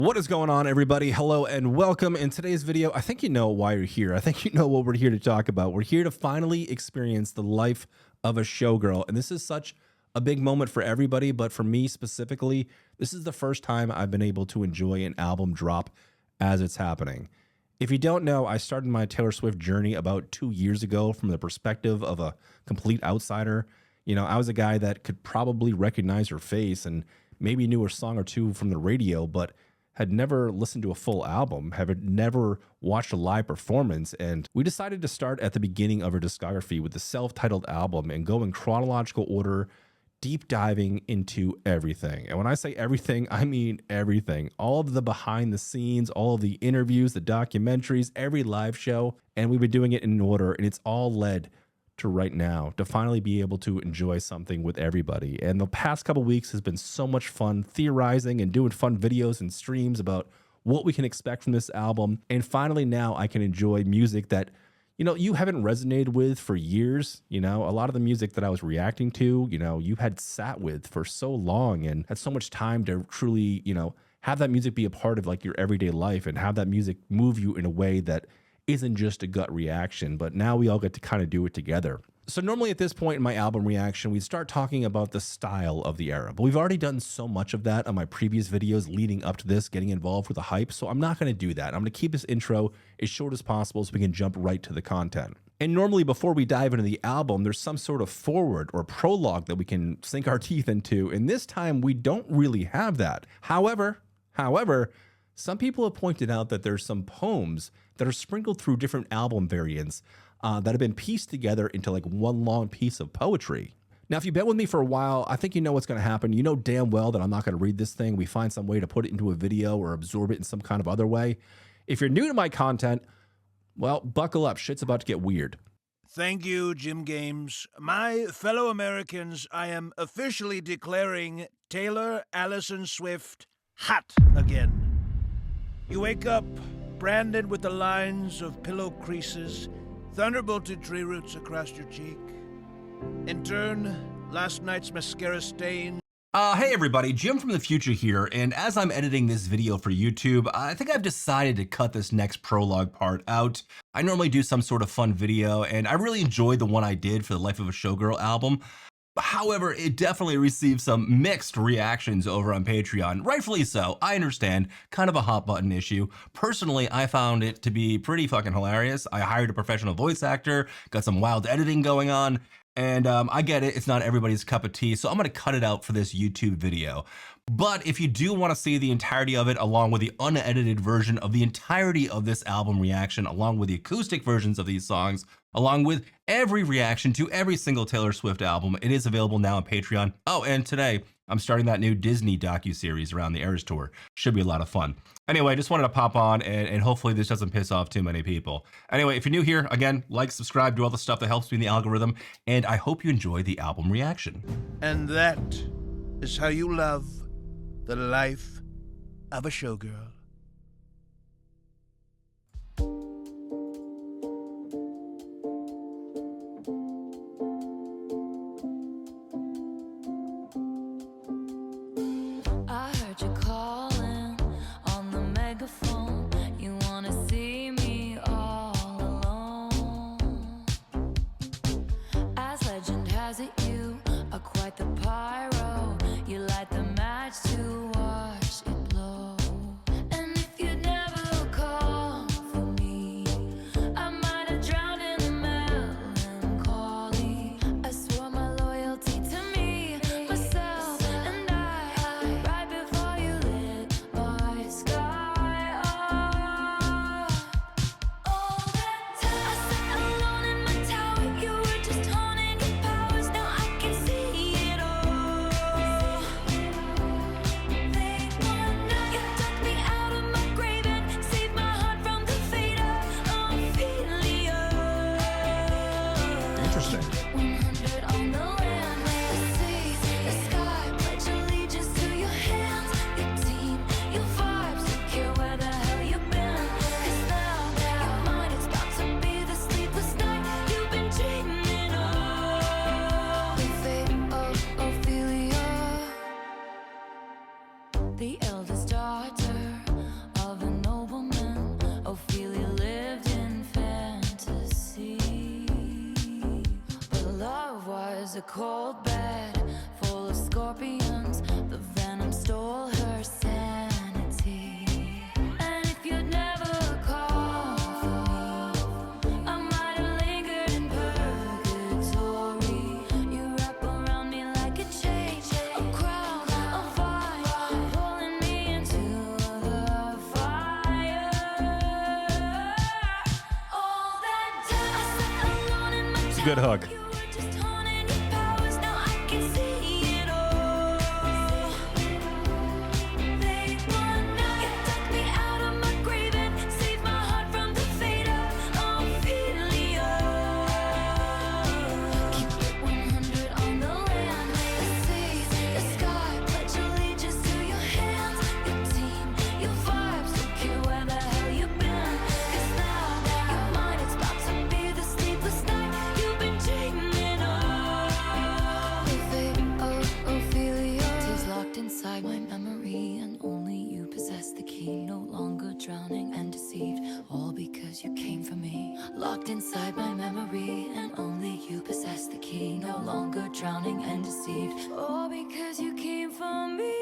What is going on, everybody? Hello and welcome. In today's video, I think you know why you're here. I think you know what we're here to talk about. We're here to finally experience the life of a showgirl. And this is such a big moment for everybody, but for me specifically, this is the first time I've been able to enjoy an album drop as it's happening. If you don't know, I started my Taylor Swift journey about 2 years ago from the perspective of a complete outsider. You know, I was a guy that could probably recognize her face and maybe knew a song or two from the radio, but had never listened to a full album, had never watched a live performance, and we decided to start at the beginning of her discography with the self-titled album and go in chronological order, deep diving into everything. And when I say everything, I mean everything. All of the behind the scenes, all of the interviews, the documentaries, every live show, and we've been doing it in order, and it's all led to right now to finally be able to enjoy something with everybody. And the past couple weeks has been so much fun theorizing and doing fun videos and streams about what we can expect from this album. And finally now I can enjoy music that, you know, you haven't resonated with for years. You know, a lot of the music that I was reacting to, you know, you had sat with for so long and had so much time to truly, you know, have that music be a part of like your everyday life and have that music move you in a way that isn't just a gut reaction, but now we all get to kind of do it together. So normally at this point in my album reaction, we'd start talking about the style of the era, but we've already done so much of that on my previous videos leading up to this, getting involved with the hype. So I'm not going to do that. I'm going to keep this intro as short as possible so we can jump right to the content. And normally before we dive into the album, there's some sort of forward or prologue that we can sink our teeth into. And this time we don't really have that. However, some people have pointed out that there's some poems that are sprinkled through different album variants that have been pieced together into like one long piece of poetry. Now, if you've been with me for a while, I think you know what's going to happen. You know damn well that I'm not going to read this thing. We find some way to put it into a video or absorb it in some kind of other way. If you're new to my content, well, buckle up. Shit's about to get weird. Thank you, Jim Games. My fellow Americans, I am officially declaring Taylor Allison Swift hot again. You wake up branded with the lines of pillow creases, thunderbolted tree roots across your cheek. In turn, last night's mascara stain. Hey everybody, Jim from the future here, and as I'm editing this video for YouTube, I think I've decided to cut this next prologue part out. I normally do some sort of fun video, and I really enjoyed the one I did for the Life of a Showgirl album. However, it definitely received some mixed reactions over on Patreon. Rightfully so, I understand, kind of a hot button issue. Personally, I found it to be pretty fucking hilarious. I hired a professional voice actor, got some wild editing going on, and I get it, it's not everybody's cup of tea, so I'm gonna cut it out for this YouTube video. But if you do want to see the entirety of it, along with the unedited version of the entirety of this album reaction, along with the acoustic versions of these songs, along with every reaction to every single Taylor Swift album, it is available now on Patreon. Oh, and today I'm starting that new Disney docu-series around the Eras Tour. Should be a lot of fun. Anyway, just wanted to pop on and hopefully this doesn't piss off too many people. Anyway, if you're new here, again, like, subscribe, do all the stuff that helps me in the algorithm, and I hope you enjoy the album reaction. And that is how you love the life of a showgirl. I heard you calling on the megaphone. You wanna see me all alone. As legend has it, you are quite the pyro. You light the match to watch it blow. a cold bed full of scorpions. The venom stole her sanity. And if you'd never called for me, I might have lingered in purgatory. You wrap around me like a chain, a crown, a fire, pulling me into the fire. All that time I sat alone in my It's a good hook. you were just honing your powers. Now I can see it all. Late one night, you took me out of my grave and saved my heart from the fate of ophelia. Keep it 100 on the land, the sea, the sky. Pledge allegiance to your hands, your team, your vibes. Don't care where the hell you've been, 'cause now you're mine. It's about to be the sleepless night you've been dreaming of. The fate of ophelia. Tears locked inside my memory, and only you possess the key. No longer drowning and deceived, all because you came for me. Locked inside my memory, and only you possess the key. No longer drowning and deceived, all because you came for me.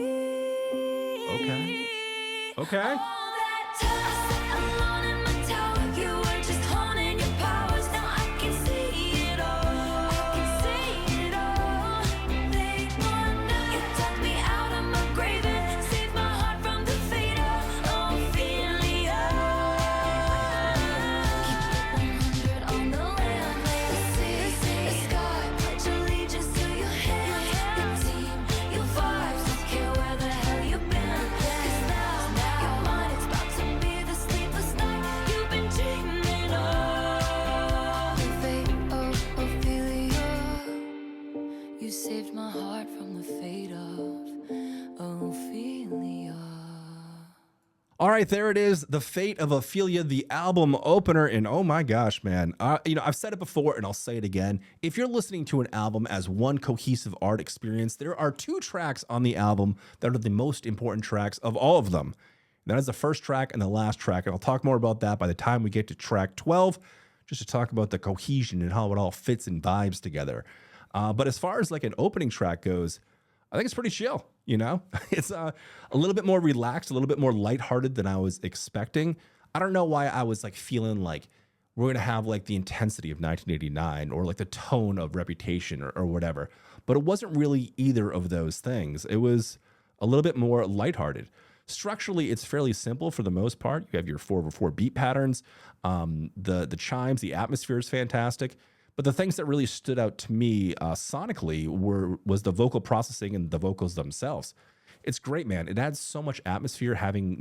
Okay. Okay. All that time I sat alone in my tower, you were just honing your powers. Now I can see it all. I can see it all. Late one night, you took me out of my grave and saved my heart from the fate of ophelia. Keep it 100 on the land, the sea, the sky. Pledge allegiance to your hands, your team, your vibes. Don't care where the hell you've been, 'cause now you're mine. It's about to be the sleepless night you've been dreaming of. The fate of ophelia. You saved my heart from the fate of ophelia. All right, there it is. The Fate of Ophelia, the album opener. And oh my gosh, man. I've said it before and I'll say it again. If you're listening to an album as one cohesive art experience, there are two tracks on the album that are the most important tracks of all of them. That is the first track and the last track. And I'll talk more about that by the time we get to track 12, just to talk about the cohesion and how it all fits and vibes together. But as far as like an opening track goes, I think it's pretty chill, you know? It's a little bit more relaxed, a little bit more lighthearted than I was expecting. I don't know why I was like feeling like we're going to have like the intensity of 1989 or like the tone of Reputation or whatever. But it wasn't really either of those things. It was a little bit more lighthearted. Structurally, it's fairly simple for the most part. You have your 4/4 beat patterns. The chimes, the atmosphere is fantastic. But the things that really stood out to me sonically was the vocal processing and the vocals themselves. It's great, man. It adds so much atmosphere having,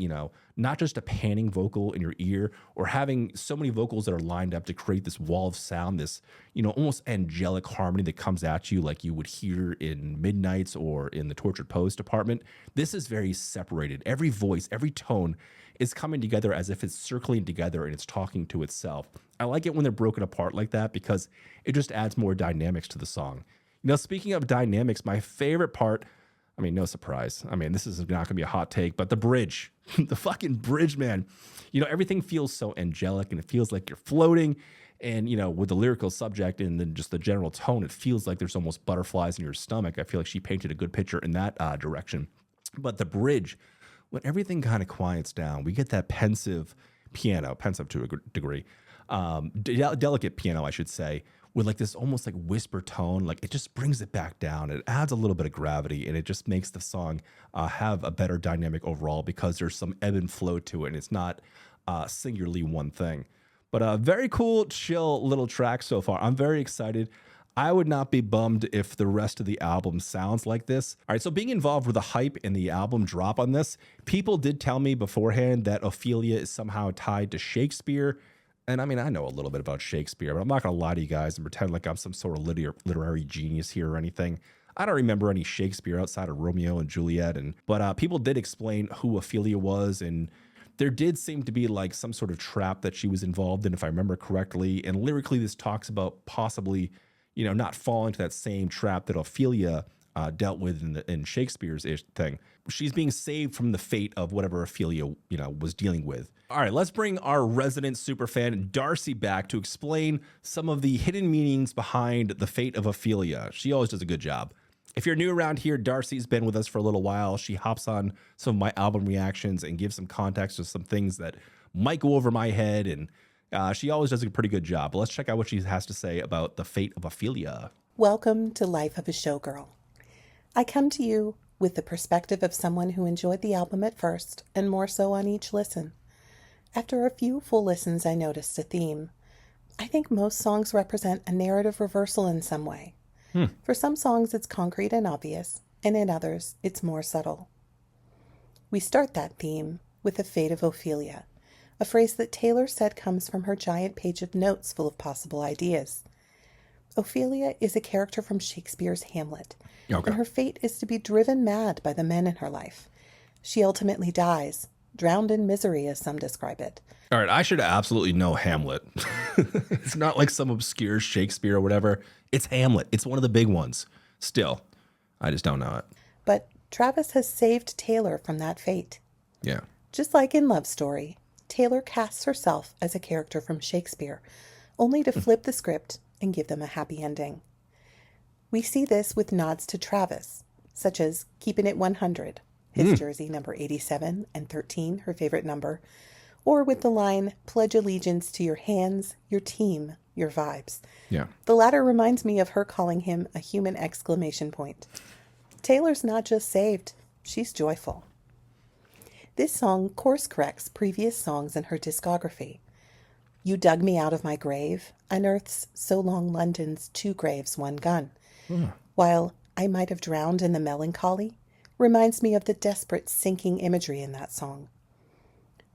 not just a panning vocal in your ear or having so many vocals that are lined up to create this wall of sound, this, almost angelic harmony that comes at you like you would hear in Midnights or in the Tortured Pose department. This is very separated. Every voice, every tone is coming together as if it's circling together and it's talking to itself. I like it when they're broken apart like that because it just adds more dynamics to the song. Speaking of dynamics, my favorite part, no surprise. This is not going to be a hot take, but the bridge, the fucking bridge, man. Everything feels so angelic and it feels like you're floating. And, with the lyrical subject and then just the general tone, it feels like there's almost butterflies in your stomach. I feel like she painted a good picture in that direction. But the bridge, when everything kind of quiets down, we get that pensive piano, pensive to a degree, delicate piano, I should say, with like this almost like whisper tone. Like it just brings it back down. It adds a little bit of gravity and it just makes the song have a better dynamic overall because there's some ebb and flow to it and it's not singularly one thing. But a very cool, chill little track so far. I'm very excited. I would not be bummed if the rest of the album sounds like this. All right, so being involved with the hype and the album drop on this, people did tell me beforehand that Ophelia is somehow tied to Shakespeare. And I know a little bit about Shakespeare, but I'm not going to lie to you guys and pretend like I'm some sort of literary genius here or anything. I don't remember any Shakespeare outside of Romeo and Juliet. But people did explain who Ophelia was, and there did seem to be like some sort of trap that she was involved in, if I remember correctly. And lyrically, this talks about possibly, not falling to that same trap that Ophelia dealt with in Shakespeare's thing. She's being saved from the fate of whatever Ophelia, was dealing with. All right, let's bring our resident superfan Darcy back to explain some of the hidden meanings behind the fate of Ophelia. She always does a good job. If you're new around here, Darcy's been with us for a little while. She hops on some of my album reactions and gives some context to some things that might go over my head, and she always does a pretty good job. But let's check out what she has to say about the fate of Ophelia. Welcome to Life of a Showgirl. I come to you with the perspective of someone who enjoyed the album at first and more so on each listen. After a few full listens, I noticed a theme. I think most songs represent a narrative reversal in some way. For some songs, it's concrete and obvious, and in others, it's more subtle. We start that theme with the fate of Ophelia, a phrase that Taylor said comes from her giant page of notes full of possible ideas. Ophelia is a character from Shakespeare's Hamlet, and her fate is to be driven mad by the men in her life. She ultimately dies, drowned in misery, as some describe it. All right, I should absolutely know Hamlet. It's not like some obscure Shakespeare or whatever. It's Hamlet. It's one of the big ones. Still, I just don't know it. But Travis has saved Taylor from that fate. Yeah. Just like in Love Story, Taylor casts herself as a character from Shakespeare, only to flip the script and give them a happy ending. We see this with nods to Travis, such as Keeping It 100, his jersey number 87 and 13, her favorite number, or with the line, pledge allegiance to your hands, your team, your vibes. Yeah. The latter reminds me of her calling him a human exclamation point. Taylor's not just saved, she's joyful. This song course corrects previous songs in her discography. You Dug Me Out of My Grave unearths So Long London's Two Graves, One Gun, while I Might Have Drowned in the Melancholy reminds me of the desperate sinking imagery in that song.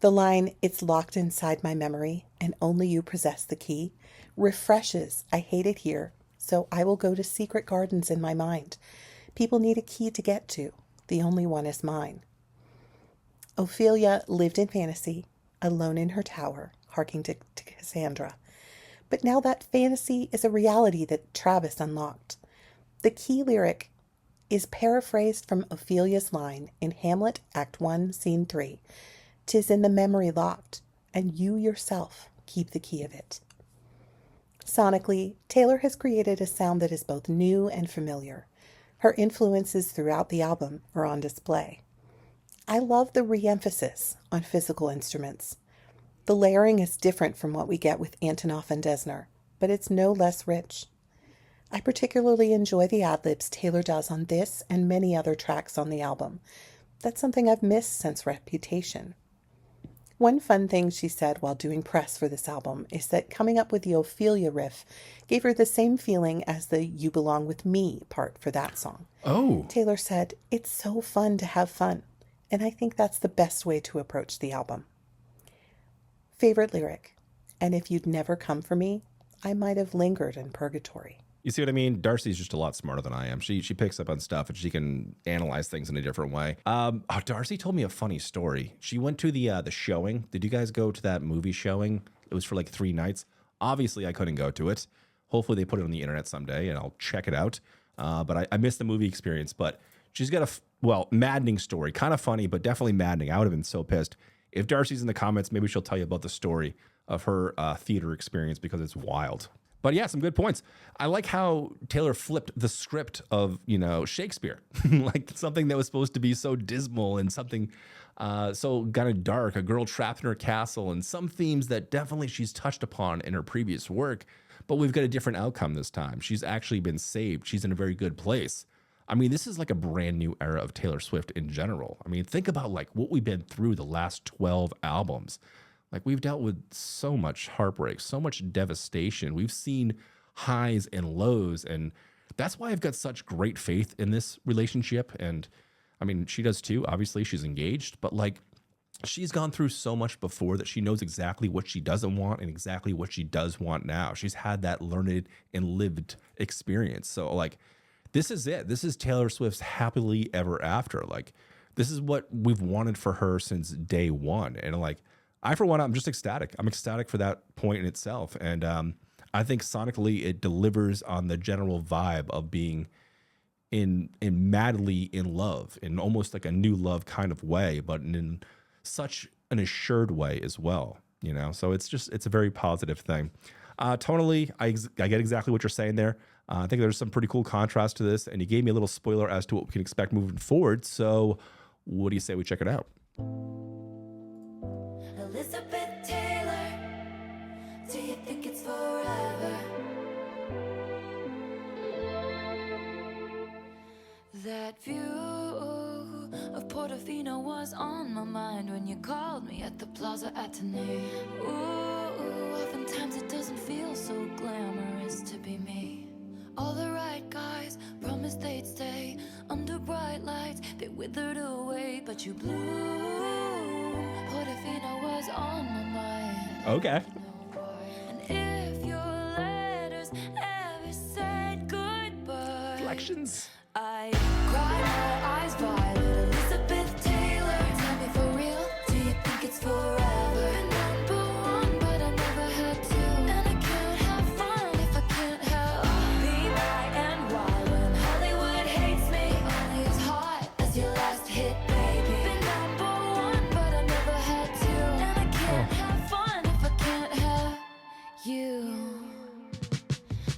The line, It's Locked Inside My Memory and Only You Possess the Key, refreshes I Hate It Here, so I will go to secret gardens in my mind. People need a key to get to. The only one is mine. Ophelia lived in fantasy, alone in her tower, harking to Cassandra. But now that fantasy is a reality that Travis unlocked. The key lyric is paraphrased from Ophelia's line in Hamlet, Act 1, Scene 3. "'Tis in the memory locked, and you yourself keep the key of it." Sonically, Taylor has created a sound that is both new and familiar. Her influences throughout the album are on display. I love the re-emphasis on physical instruments. The layering is different from what we get with Antonoff and Desner, but it's no less rich. I particularly enjoy the ad-libs Taylor does on this and many other tracks on the album. That's something I've missed since Reputation. One fun thing she said while doing press for this album is that coming up with the Ophelia riff gave her the same feeling as the You Belong With Me part for that song. Oh. Taylor said, "It's so fun to have fun," and I think that's the best way to approach the album. Favorite lyric, "And if you'd never come for me, I might have lingered in purgatory." You see what I mean? Darcy's just a lot smarter than I am. She picks up on stuff and she can analyze things in a different way. Darcy told me a funny story. She went to the showing. Did you guys go to that movie showing? It was for like 3 nights. Obviously, I couldn't go to it. Hopefully, they put it on the internet someday and I'll check it out. But I missed the movie experience. But she's got a maddening story. Kind of funny, but definitely maddening. I would have been so pissed. If Darcy's in the comments, maybe she'll tell you about the story of her theater experience because it's wild. But yeah, some good points. I like how Taylor flipped the script of, Shakespeare, like something that was supposed to be so dismal and something so kind of dark, a girl trapped in her castle, and some themes that definitely she's touched upon in her previous work. But we've got a different outcome this time. She's actually been saved. She's in a very good place. I mean, this is like a brand new era of Taylor Swift in general. I mean, think about like what we've been through the last 12 albums. Like, we've dealt with so much heartbreak, so much devastation. We've seen highs and lows, and that's why I've got such great faith in this relationship. And I mean, she does too. Obviously, she's engaged, but like, she's gone through so much before that she knows exactly what she doesn't want and exactly what she does want now. She's had that learned and lived experience. So like, this is it. This is Taylor Swift's happily ever after. Like, this is what we've wanted for her since day one. And like, for one, I'm just ecstatic. I'm ecstatic for that point in itself. And I think sonically it delivers on the general vibe of being, in madly in love, in almost like a new love kind of way, but in such an assured way as well, you know? So it's a very positive thing. Tonally, I get exactly what you're saying there. I think there's some pretty cool contrast to this, and you gave me a little spoiler as to what we can expect moving forward. So what do you say we check it out? Elizabeth Taylor, do you think it's forever? That view of Portofino was on my mind when you called me at the Plaza Athénée. Ooh, oftentimes it doesn't feel so glamorous to be me. All the right guys promised they'd stay under bright lights. They withered away, but you blew. Portofino was on my mind. Okay. And if your letters ever said goodbye, Reflections. I cried my eyes violet. Elizabeth Taylor, tell me for real, do you think it's forever? Been number one, but I never had to. And I can't have fun if I can't have be my and why when Hollywood hates me. Only as hot as your last hit, baby. Been number one, but I never had to. And I can't have fun if I can't have you.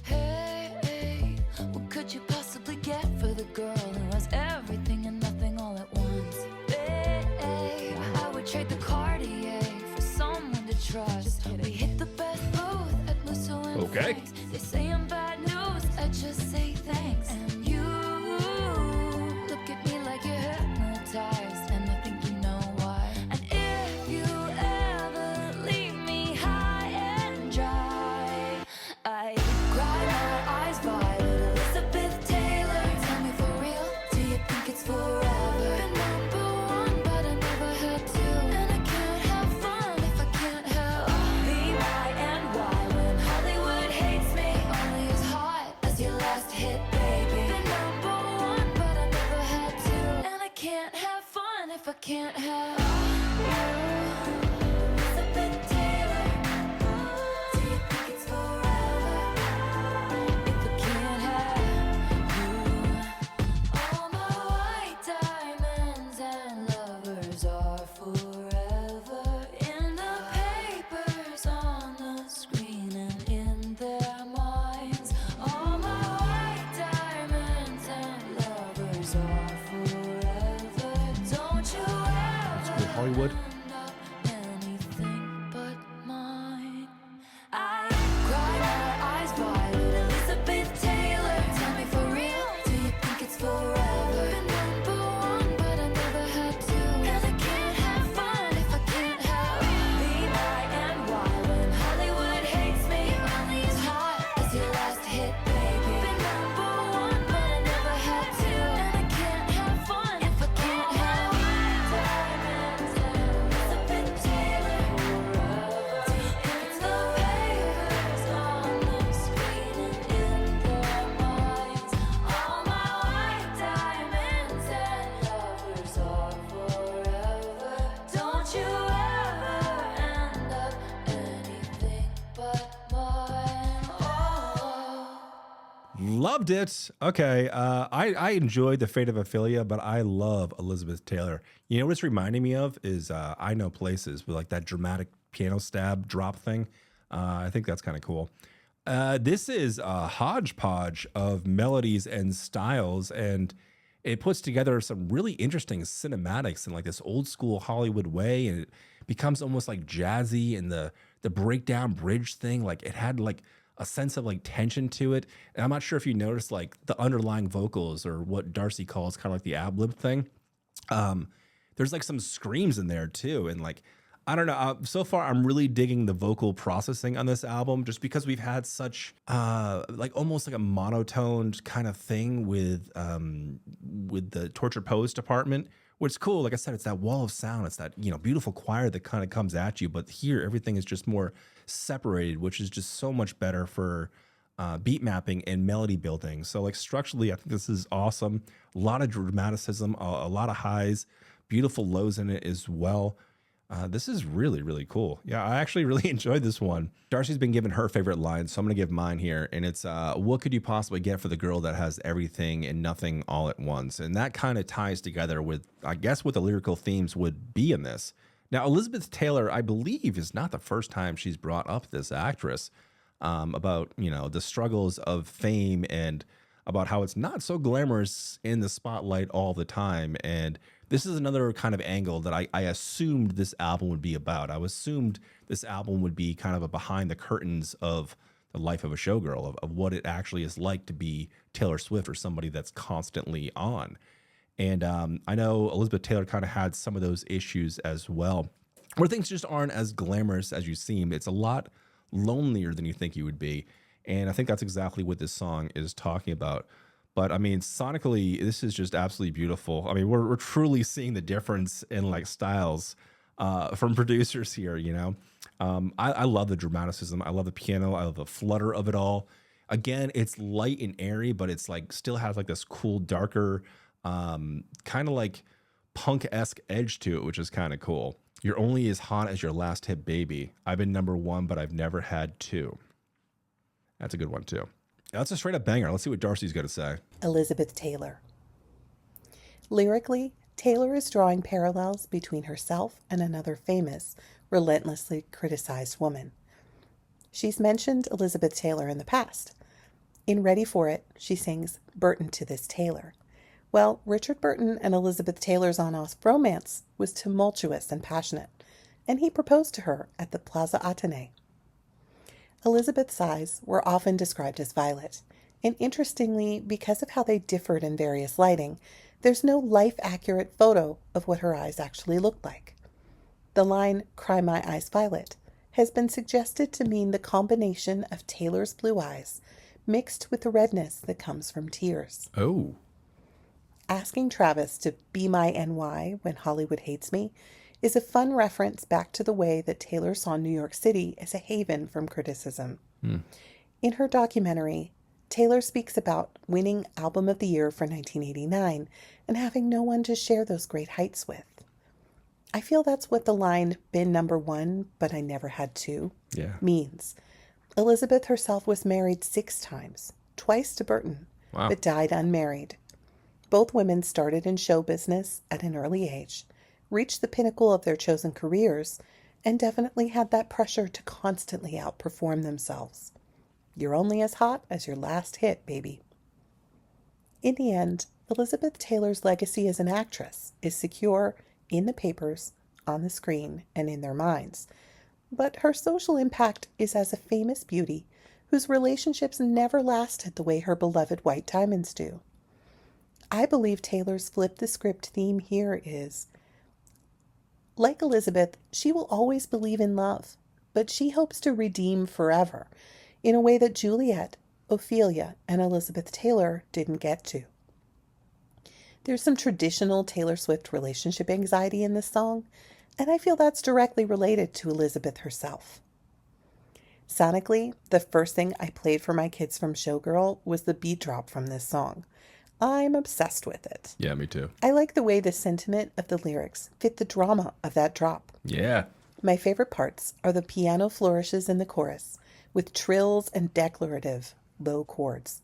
Hey, what could you possibly get for the girl who has everything and nothing all at once? Babe, I would trade the Cartier for someone to trust. We hit the best booth at Musso and Okay. Frank's. They say I'm bad news, I just say thanks. And you look at me like you're hypnotized, and I think you know why. And if you ever leave me high and dry, I cry my eyes violet. Elizabeth Taylor, tell me for real, do you think it's forever? Been number one, but I never had to. And I can't have fun if I can't have be my and why when Hollywood hates me. Only as hot as your last hit, baby. Been number one, but I never had to. And I can't have fun if I can't have you. Elizabeth Taylor, do you think it's forever? If I can't have you. All my white diamonds and lovers are forever in the papers, on the screen, and in their minds. All my white diamonds and lovers are forever. Don't you ever With Hollywood. end up anything but mine. I cry my eyes violet. Elizabeth Taylor, tell me for real, do you think it's forever? Been number one, but I never had to. And I can't have fun if I can't have be my and why when Hollywood hates me. Only as hot as your last hit, baby. Been number one, but I never had to. And I can't have fun if I can't have diamonds and Elizabeth Taylor forever. It's the papers on the screen and in their minds. All my white diamonds and lovers are forever. Don't you ever end up anything but mine. Oh. Loved it. Okay. I enjoyed The Fate of Ophelia, but I love Elizabeth Taylor. You know what it's reminding me of is I Know Places, with like that dramatic piano stab drop thing. I think that's kind of cool. This is a hodgepodge of melodies and styles, and it puts together some really interesting cinematics in like this old school Hollywood way, and it becomes almost like jazzy, and the breakdown bridge thing, like it had like a sense of like tension to it. And I'm not sure if you noticed like the underlying vocals, or what Darcy calls kind of like the ad lib thing. There's like some screams in there too, and like I don't know. So far, I'm really digging the vocal processing on this album, just because we've had such like almost like a monotoned kind of thing with the Torture Pose department, which is cool. Like I said, it's that wall of sound. It's that, you know, beautiful choir that kind of comes at you. But here, everything is just more separated, which is just so much better for beat mapping and melody building. So like structurally, I think this is awesome. A lot of dramaticism, a lot of highs, beautiful lows in it as well. This is really, really cool. Yeah, I actually really enjoyed this one. Darcy's been given her favorite line, so I'm going to give mine here. And it's, what could you possibly get for the girl that has everything and nothing all at once? And that kind of ties together with, I guess, what the lyrical themes would be in this. Now, Elizabeth Taylor, I believe, is not the first time she's brought up this actress about, the struggles of fame and about how it's not so glamorous in the spotlight all the time. And this is another kind of angle that I assumed this album would be about. I assumed this album would be kind of a behind the curtains of the life of a showgirl, of what it actually is like to be Taylor Swift or somebody that's constantly on. And I know Elizabeth Taylor kind of had some of those issues as well, where things just aren't as glamorous as you seem. It's a lot lonelier than you think you would be. And I think that's exactly what this song is talking about. But I mean, sonically, this is just absolutely beautiful. I mean, we're truly seeing the difference in like styles from producers here, I love the dramaticism. I love the piano. I love the flutter of it all. Again, it's light and airy, but it's like still has like this cool, darker, kind of like punk-esque edge to it, which is kind of cool. You're only as hot as your last hit, baby. I've been number one, but I've never had two. That's a good one, too. That's a straight up banger. Let's see what Darcy's got to say. Elizabeth Taylor. Lyrically, Taylor is drawing parallels between herself and another famous, relentlessly criticized woman. She's mentioned Elizabeth Taylor in the past. In Ready for It, she sings Burton to this Taylor. Well, Richard Burton and Elizabeth Taylor's on-off romance was tumultuous and passionate, and he proposed to her at the Plaza Athénée. Elizabeth's eyes were often described as violet, and interestingly, because of how they differed in various lighting, there's no life-accurate photo of what her eyes actually looked like. The line, "Cry my eyes violet," has been suggested to mean the combination of Taylor's blue eyes mixed with the redness that comes from tears. Oh. Asking Travis to be my NY when Hollywood hates me is a fun reference back to the way that Taylor saw New York City as a haven from criticism. In her documentary, Taylor speaks about winning Album of the Year for 1989 and having no one to share those great heights with. I feel that's what the line, "been number one, but I never had two," means. Elizabeth herself was married 6 times, twice to Burton, but died unmarried. Both women started in show business at an early age, reached the pinnacle of their chosen careers, and definitely had that pressure to constantly outperform themselves. You're only as hot as your last hit, baby. In the end, Elizabeth Taylor's legacy as an actress is secure in the papers, on the screen, and in their minds. But her social impact is as a famous beauty whose relationships never lasted the way her beloved white diamonds do. I believe Taylor's flip the script theme here is, like Elizabeth, she will always believe in love, but she hopes to redeem forever in a way that Juliet, Ophelia, and Elizabeth Taylor didn't get to. There's some traditional Taylor Swift relationship anxiety in this song, and I feel that's directly related to Elizabeth herself. Sonically, the first thing I played for my kids from Showgirl was the beat drop from this song. I'm obsessed with it. Yeah, me too. I like the way the sentiment of the lyrics fit the drama of that drop. Yeah. My favorite parts are the piano flourishes in the chorus, with trills and declarative low chords.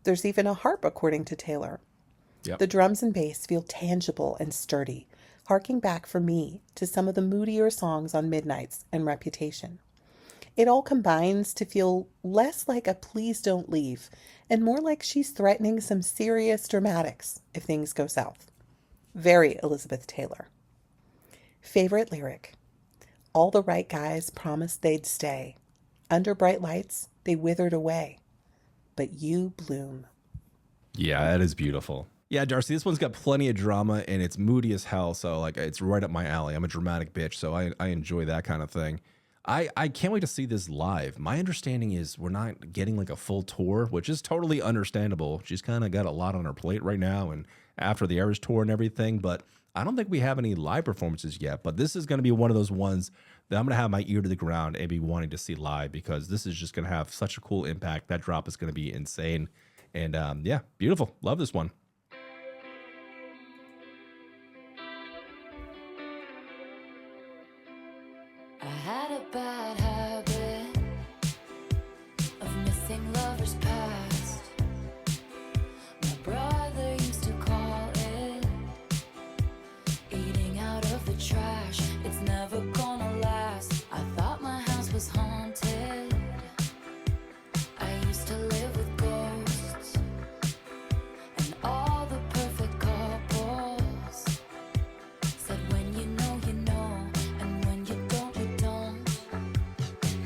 There's even a harp, according to Taylor. Yep. The drums and bass feel tangible and sturdy, harking back for me to some of the moodier songs on Midnights and Reputation. It all combines to feel less like a please don't leave and more like she's threatening some serious dramatics if things go south. Very Elizabeth Taylor. Favorite lyric. All the right guys promised they'd stay. Under bright lights, they withered away. But you bloom. Yeah, that is beautiful. Yeah, Darcy, this one's got plenty of drama and it's moody as hell. So like it's right up my alley. I'm a dramatic bitch, so I enjoy that kind of thing. I can't wait to see this live. My understanding is we're not getting like a full tour, which is totally understandable. She's kind of got a lot on her plate right now and after the Eras tour and everything, but I don't think we have any live performances yet. But this is going to be one of those ones that I'm going to have my ear to the ground and be wanting to see live because this is just going to have such a cool impact. That drop is going to be insane. And yeah, beautiful. Love this one. had a bad habit of missing lovers past. My brother used to call it eating out of the trash. It's never gonna last. I thought my house was haunted. I used to live with ghosts and all the perfect couples said when you know, and when you don't, you don't.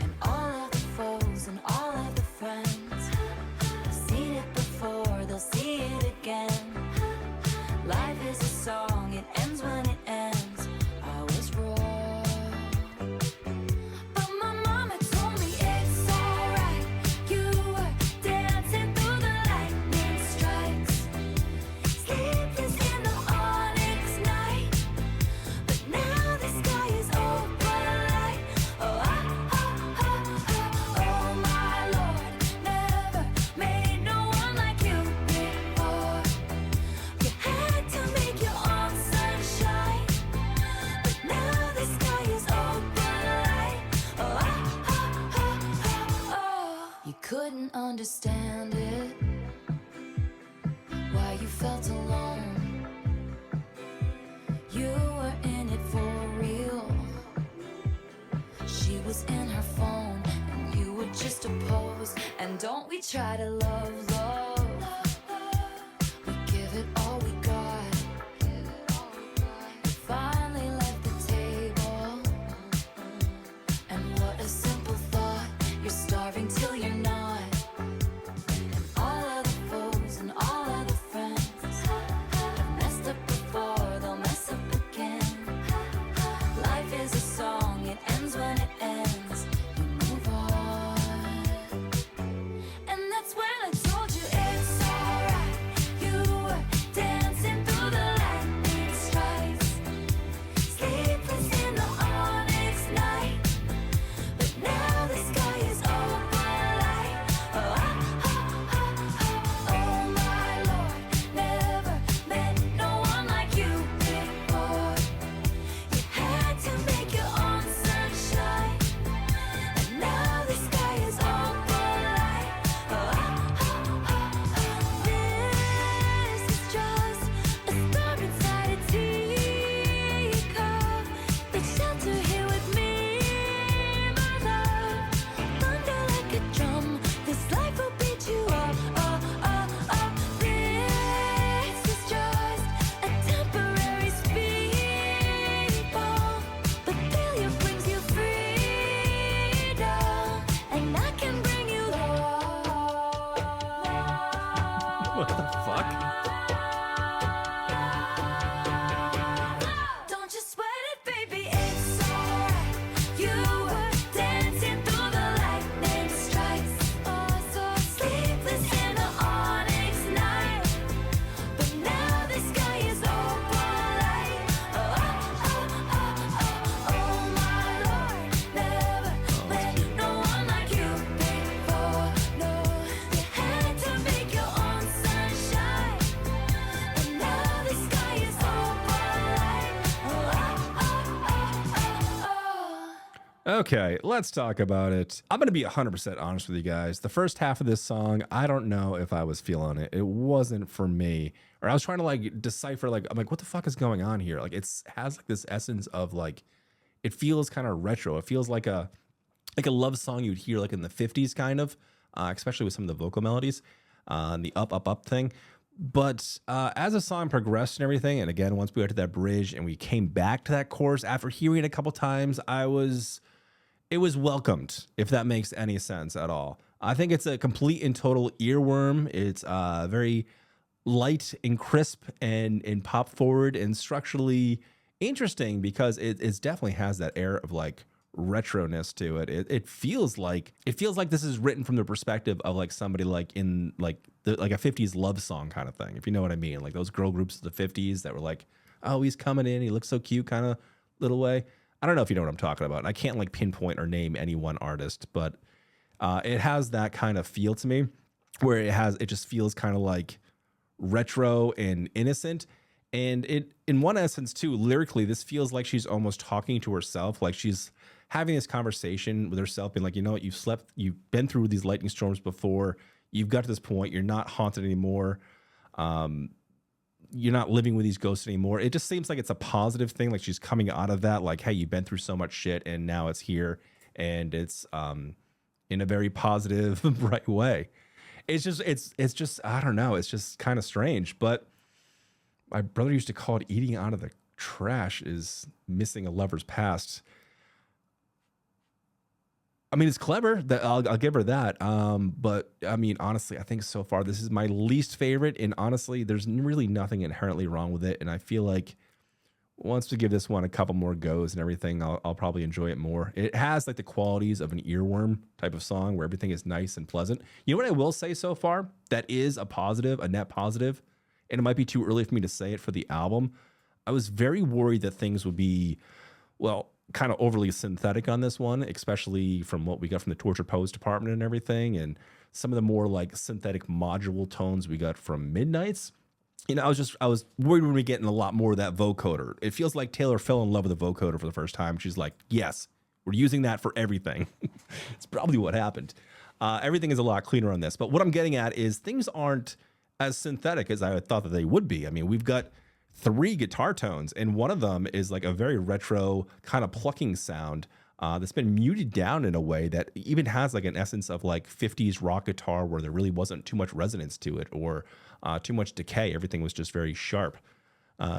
And all of the foes and all of the friends have seen it before, they'll see it again. Life is a song, it ends when it ends. I was wrong, but my mama told me it's alright. You were dancing through the lightning strikes, sleepless in the onyx night. But now the sky is opalite. Oh, oh my Lord, never made no one like you before. You had to make your own sunshine, but now the sky is opalite. Oh, you couldn't understand it, why you felt alone. You were in it for real. She was in her phone, and you were just a pose. And don't we try to love, love? We give it all we got. You finally left the table, and what a simple thought. You're starving till you're not. And all of the foes and all of the friends have messed up before, they'll mess up again. Life is a song, it ends when it ends. You move on. And that's when I told you it's alright. You were dancing through the lightning strikes, sleepless in the onyx night. But now the sky is opalite. Oh my Lord, never met no one like you before. You had to make your own sunshine, and now the sky is opalite. This is just a star inside a teacup. Let's shelter here with me, my love. Thunder like a drum, this life will beat you up. This is just a temporary speed bump, but failure brings you freedom, and I can bring you love. What the fuck? Don't you sweat it, baby, it's alright. You were dancing through the lightning strikes, oh, so sleepless in the onyx night. But now the sky is opalite. Oh my Lord, never met no one like you before. No, you had to make your own sunshine, and now the sky is opalite. Okay, let's talk about it. I'm going to be 100% honest with you guys. The first half of this song, I don't know if I was feeling it. It wasn't for me. Or I was trying to like decipher, like, I'm like, what the fuck is going on here? Like, has like this essence of like, it feels kind of retro. It feels like a love song you'd hear like in the 50s kind of, especially with some of the vocal melodies, and the up, up, up thing. But as the song progressed and everything, and again, once we got to that bridge and we came back to that chorus, after hearing it a couple times, it was welcomed, if that makes any sense at all. I think it's a complete and total earworm. It's very light and crisp and pop forward and structurally interesting because it definitely has that air of like retroness to it. It feels like this is written from the perspective of like somebody like in like a 50s love song kind of thing, if you know what I mean. Like those girl groups of the 50s that were like, oh, he's coming in, he looks so cute kind of little way. I don't know if you know what I'm talking about. I can't like pinpoint or name any one artist, but it has that kind of feel to me where it just feels kind of like retro and innocent. And it, in one essence too, lyrically, this feels like she's almost talking to herself. Like she's having this conversation with herself, being like, you know what, you've been through these lightning storms before. You've got to this point. You're not haunted anymore. You're not living with these ghosts anymore. It just seems like it's a positive thing. Like she's coming out of that. Like, hey, you've been through so much shit, and now it's here, and it's in a very positive, bright way. It's just I don't know. It's just kind of strange. But my brother used to call it eating out of the trash is missing a lover's past. I mean, it's clever. That I'll give her that. But I mean, honestly, I think so far this is my least favorite. And honestly, there's really nothing inherently wrong with it. And I feel like once we give this one a couple more goes and everything, I'll probably enjoy it more. It has like the qualities of an earworm type of song where everything is nice and pleasant. You know what I will say so far? That is a positive, a net positive. And it might be too early for me to say it for the album. I was very worried that things would be, well, kind of overly synthetic on this one, especially from what we got from the Torture Pose department and everything, and some of the more like synthetic module tones we got from Midnight's. You know, I was worried when we getting a lot more of that vocoder. It feels like Taylor fell in love with the vocoder for the first time. She's like, yes, we're using that for everything. It's probably what happened. Everything is a lot cleaner on this, but what I'm getting at is things aren't as synthetic as I thought that they would be. I mean, we've got 3 guitar tones, and one of them is like a very retro kind of plucking sound that's been muted down in a way that even has like an essence of like 50s rock guitar where there really wasn't too much resonance to it or too much decay. Everything was just very sharp,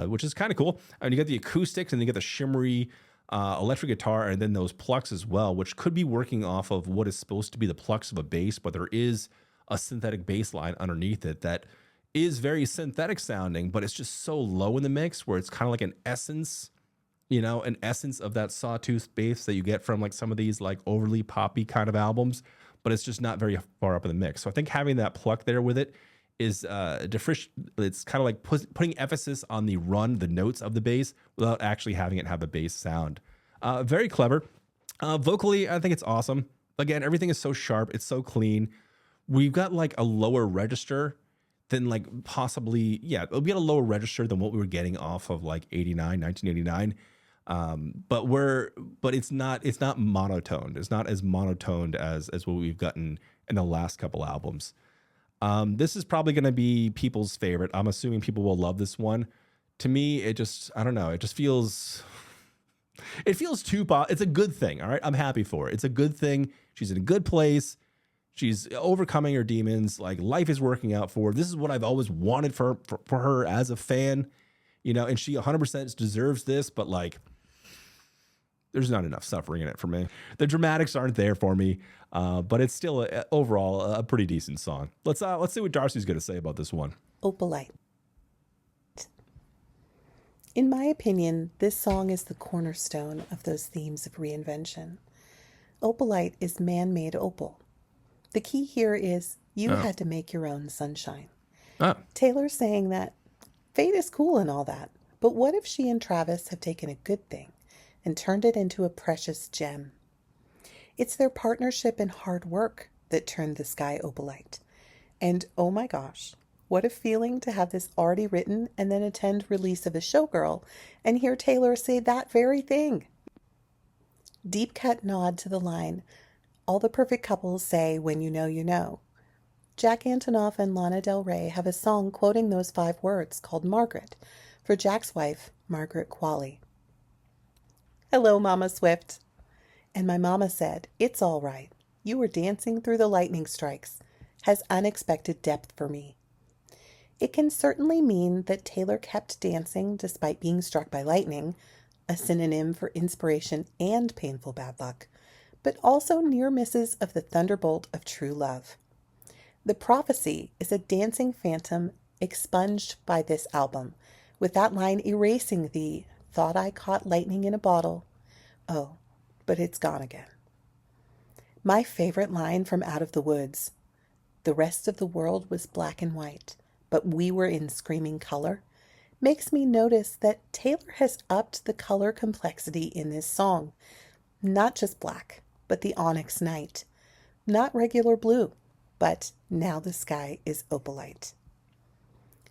which is kind of cool. And you got the acoustics and you get the shimmery electric guitar and then those plucks as well, which could be working off of what is supposed to be the plucks of a bass, but there is a synthetic bass line underneath it that is very synthetic sounding, but it's just so low in the mix where it's kind of like an essence, you know, an essence of that sawtooth bass that you get from like some of these like overly poppy kind of albums, but it's just not very far up in the mix. So I think having that pluck there with it is it's kind of like putting emphasis on the notes of the bass without actually having it have a bass sound. Very clever. Vocally, I think it's awesome. Again, everything is so sharp. It's so clean. We've got like a lower register than like possibly, yeah, it'll be at a lower register than what we were getting off of like 1989. But it's not monotoned. It's not as monotoned as what we've gotten in the last couple albums. This is probably going to be people's favorite. I'm assuming people will love this one. To me, it just, I don't know. It just feels, too pop. It's a good thing. All right. I'm happy for it. It's a good thing. She's in a good place. She's overcoming her demons. Like life is working out for her. This is what I've always wanted for her as a fan, you know, and she 100% deserves this, but like, there's not enough suffering in it for me. The dramatics aren't there for me, but it's still overall a pretty decent song. Let's see what Darcy's going to say about this one. Opalite. In my opinion, this song is the cornerstone of those themes of reinvention. Opalite is man-made opal. The key here is you had to make your own sunshine. Taylor's saying that fate is cool and all that, but what if she and Travis have taken a good thing and turned it into a precious gem? It's their partnership and hard work that turned the sky opalite. And oh my gosh, what a feeling to have this already written and then attend release of a Showgirl and hear Taylor say that very thing. Deep cut nod to the line, all the perfect couples say when you know you know. Jack Antonoff and Lana Del Rey have a song quoting those 5 words called Margaret for Jack's wife, Margaret Qualley. Hello, Mama Swift. And my mama said, it's all right. You were dancing through the lightning strikes. Has unexpected depth for me. It can certainly mean that Taylor kept dancing despite being struck by lightning, a synonym for inspiration and painful bad luck, but also near misses of the thunderbolt of true love. The Prophecy is a dancing phantom expunged by this album, with that line erasing the thought I caught lightning in a bottle. Oh, but it's gone again. My favorite line from Out of the Woods, the rest of the world was black and white, but we were in screaming color, makes me notice that Taylor has upped the color complexity in this song. Not just black, but the onyx night. Not regular blue, but now the sky is opalite.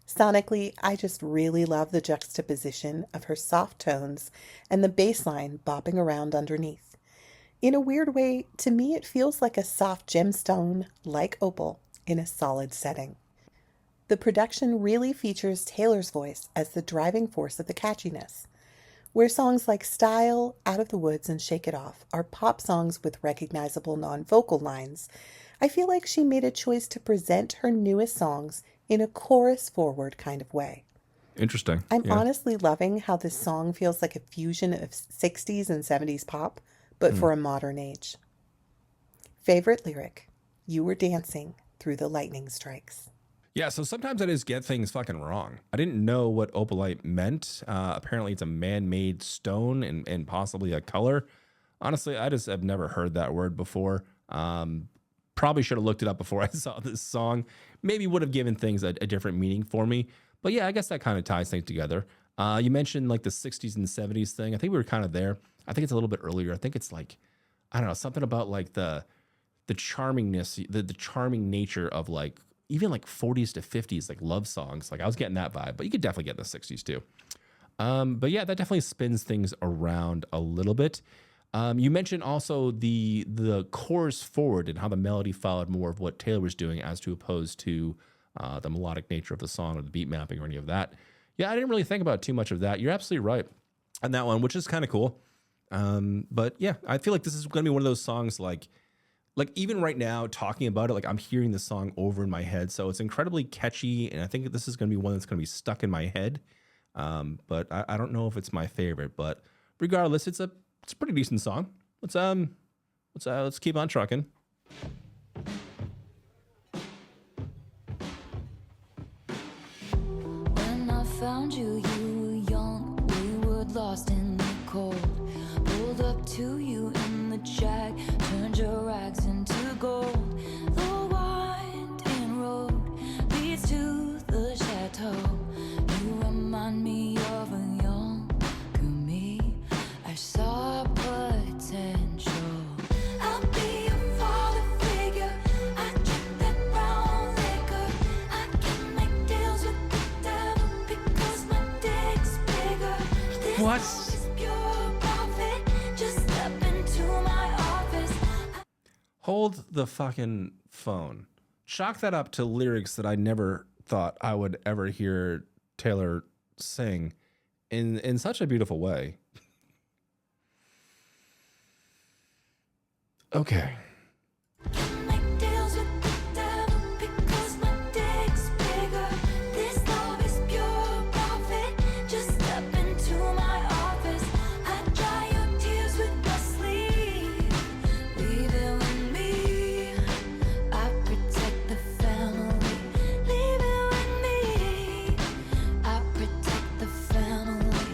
Sonically, I just really love the juxtaposition of her soft tones and the bass line bopping around underneath. In a weird way, to me, it feels like a soft gemstone, like opal, in a solid setting. The production really features Taylor's voice as the driving force of the catchiness. Where songs like Style, Out of the Woods, and Shake It Off are pop songs with recognizable non-vocal lines, I feel like she made a choice to present her newest songs in a chorus-forward kind of way. Interesting. I'm Yeah. honestly loving how this song feels like a fusion of 60s and 70s pop, but for a modern age. Favorite lyric, you were dancing through the lightning strikes. Yeah, so sometimes I just get things fucking wrong. I didn't know what opalite meant. Apparently, it's a man-made stone and possibly a color. Honestly, I just have never heard that word before. Probably should have looked it up before I saw this song. Maybe would have given things a different meaning for me. But yeah, I guess that kind of ties things together. You mentioned like the 60s and 70s thing. I think we were kind of there. I think it's a little bit earlier. I think it's like, I don't know, something about like the charmingness, the charming nature of like, even like 40s to 50s, like love songs. Like I was getting that vibe, but you could definitely get in the 60s too. But yeah, that definitely spins things around a little bit. You mentioned also the chorus forward and how the melody followed more of what Taylor was doing as to opposed to the melodic nature of the song or the beat mapping or any of that. Yeah, I didn't really think about too much of that. You're absolutely right on that one, which is kind of cool. But yeah, I feel like this is going to be one of those songs like even right now talking about it, like I'm hearing the song over in my head. So it's incredibly catchy. And I think this is going to be one that's going to be stuck in my head. But I don't know if it's my favorite, but regardless, it's a pretty decent song. Let's keep on trucking. When I found you, you were young, wayward, lost in the cold. Pulled up to you in the jag, turned your rags into gold. The winding road leads to the chateau. You remind me of a younger me. I saw potential. I'll be your father figure. I drink that brown liquor. I can make deals with the devil because my dick's bigger. This What? love is pure profit. Just step into my office. Hold the fucking phone. Chalk that up to lyrics that I never thought I would ever hear Taylor sing in such a beautiful way. Okay. Can make deals with the devil because my dick's bigger. This love is pure profit. Just step into my office. I dry your tears with my sleeve. Leave it with me. I protect the family. Leave it with me. I protect the family.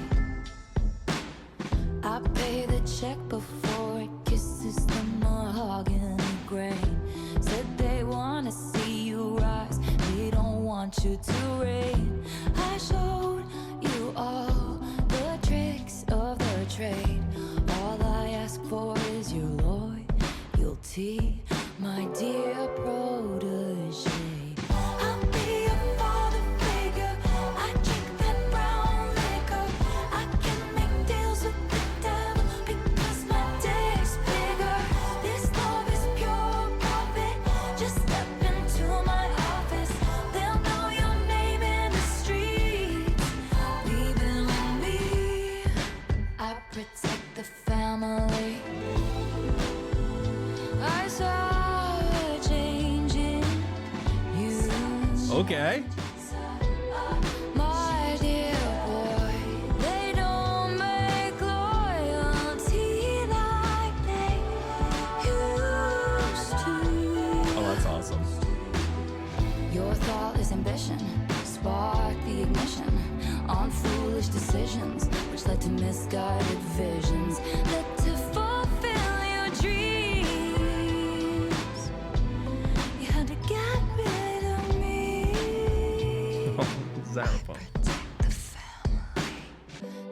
I pay the check before it kisses the mahogany grain. Said they wanna see you rise, they don't want you to reign. I showed you all the tricks of the trade. All I ask for is your loyalty, my dear protege. I'll be your father figure. I drink that brown liquor. I can make deals with the devil because my dick's bigger. This love is pure profit. Just step into my office. They'll know your name in the streets. Leave it with me. I protect the family. I saw a change in you. Okay. My dear boy, they don't make loyalty like they used to. Oh, that's awesome. Your thoughtless ambition sparked the ignition on foolish decisions, which led to misguided visions, led to fulfill your dreams. You had to get rid of me. Xylophone. Protect the family.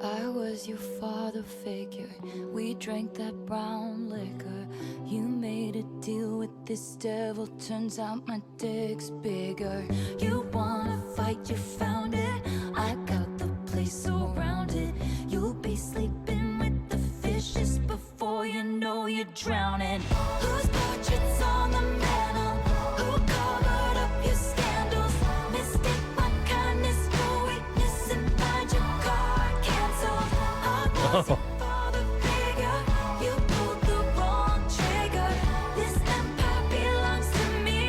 I was your father figure. We drank that brown liquor. You made a deal with this devil. Turns out my dick's bigger. You wanna fight, you found it. I got the place surrounded. You'll be sleeping with the fishes before you know you're drowning? Whose portraits on the mantle? Who covered up your scandals? Mistake my kindness for weakness and find your card canceled. I wasn't for the figure. You pulled the wrong trigger. This empire belongs to me.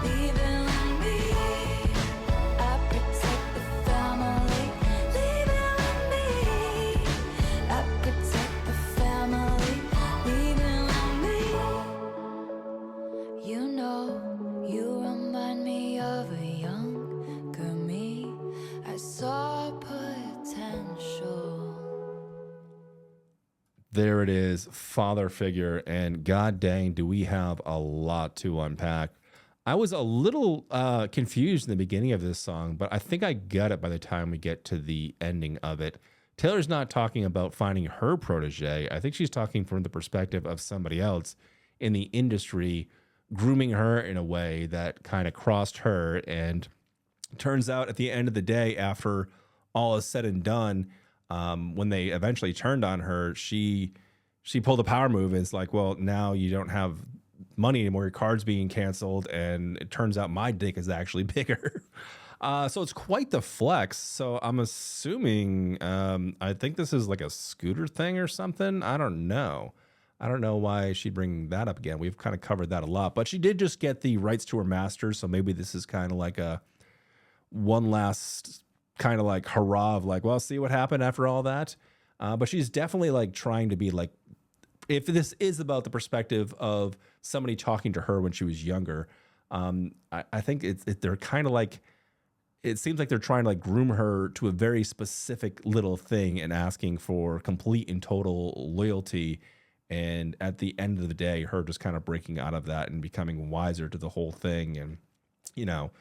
Leave it with me. I protect the family. Leave it with me. I protect the family. Leave it with me. You know, you remind me of a younger me. I saw potential. There it is, father figure, and god dang, do we have a lot to unpack. I was a little confused in the beginning of this song, but I think I get it by the time we get to the ending of it. Taylor's not talking about finding her protege. I think she's talking from the perspective of somebody else in the industry, grooming her in a way that kind of crossed her. And turns out at the end of the day, after all is said and done, when they eventually turned on her, she pulled a power move. And it's like, well, now you don't have money anymore. Your card's being canceled, and it turns out my dick is actually bigger. So it's quite the flex. So I'm assuming, I think this is like a scooter thing or something. I don't know. I don't know why she'd bring that up again. We've kind of covered that a lot, but she did just get the rights to her master. So maybe this is kind of like a one last kind of like hurrah of like, well, see what happened after all that. But she's definitely like trying to be like, if this is about the perspective of somebody talking to her when she was younger, I think they're kind of like, it seems like they're trying to like groom her to a very specific little thing and asking for complete and total loyalty. And at the end of the day, her just kind of breaking out of that and becoming wiser to the whole thing. And, you know,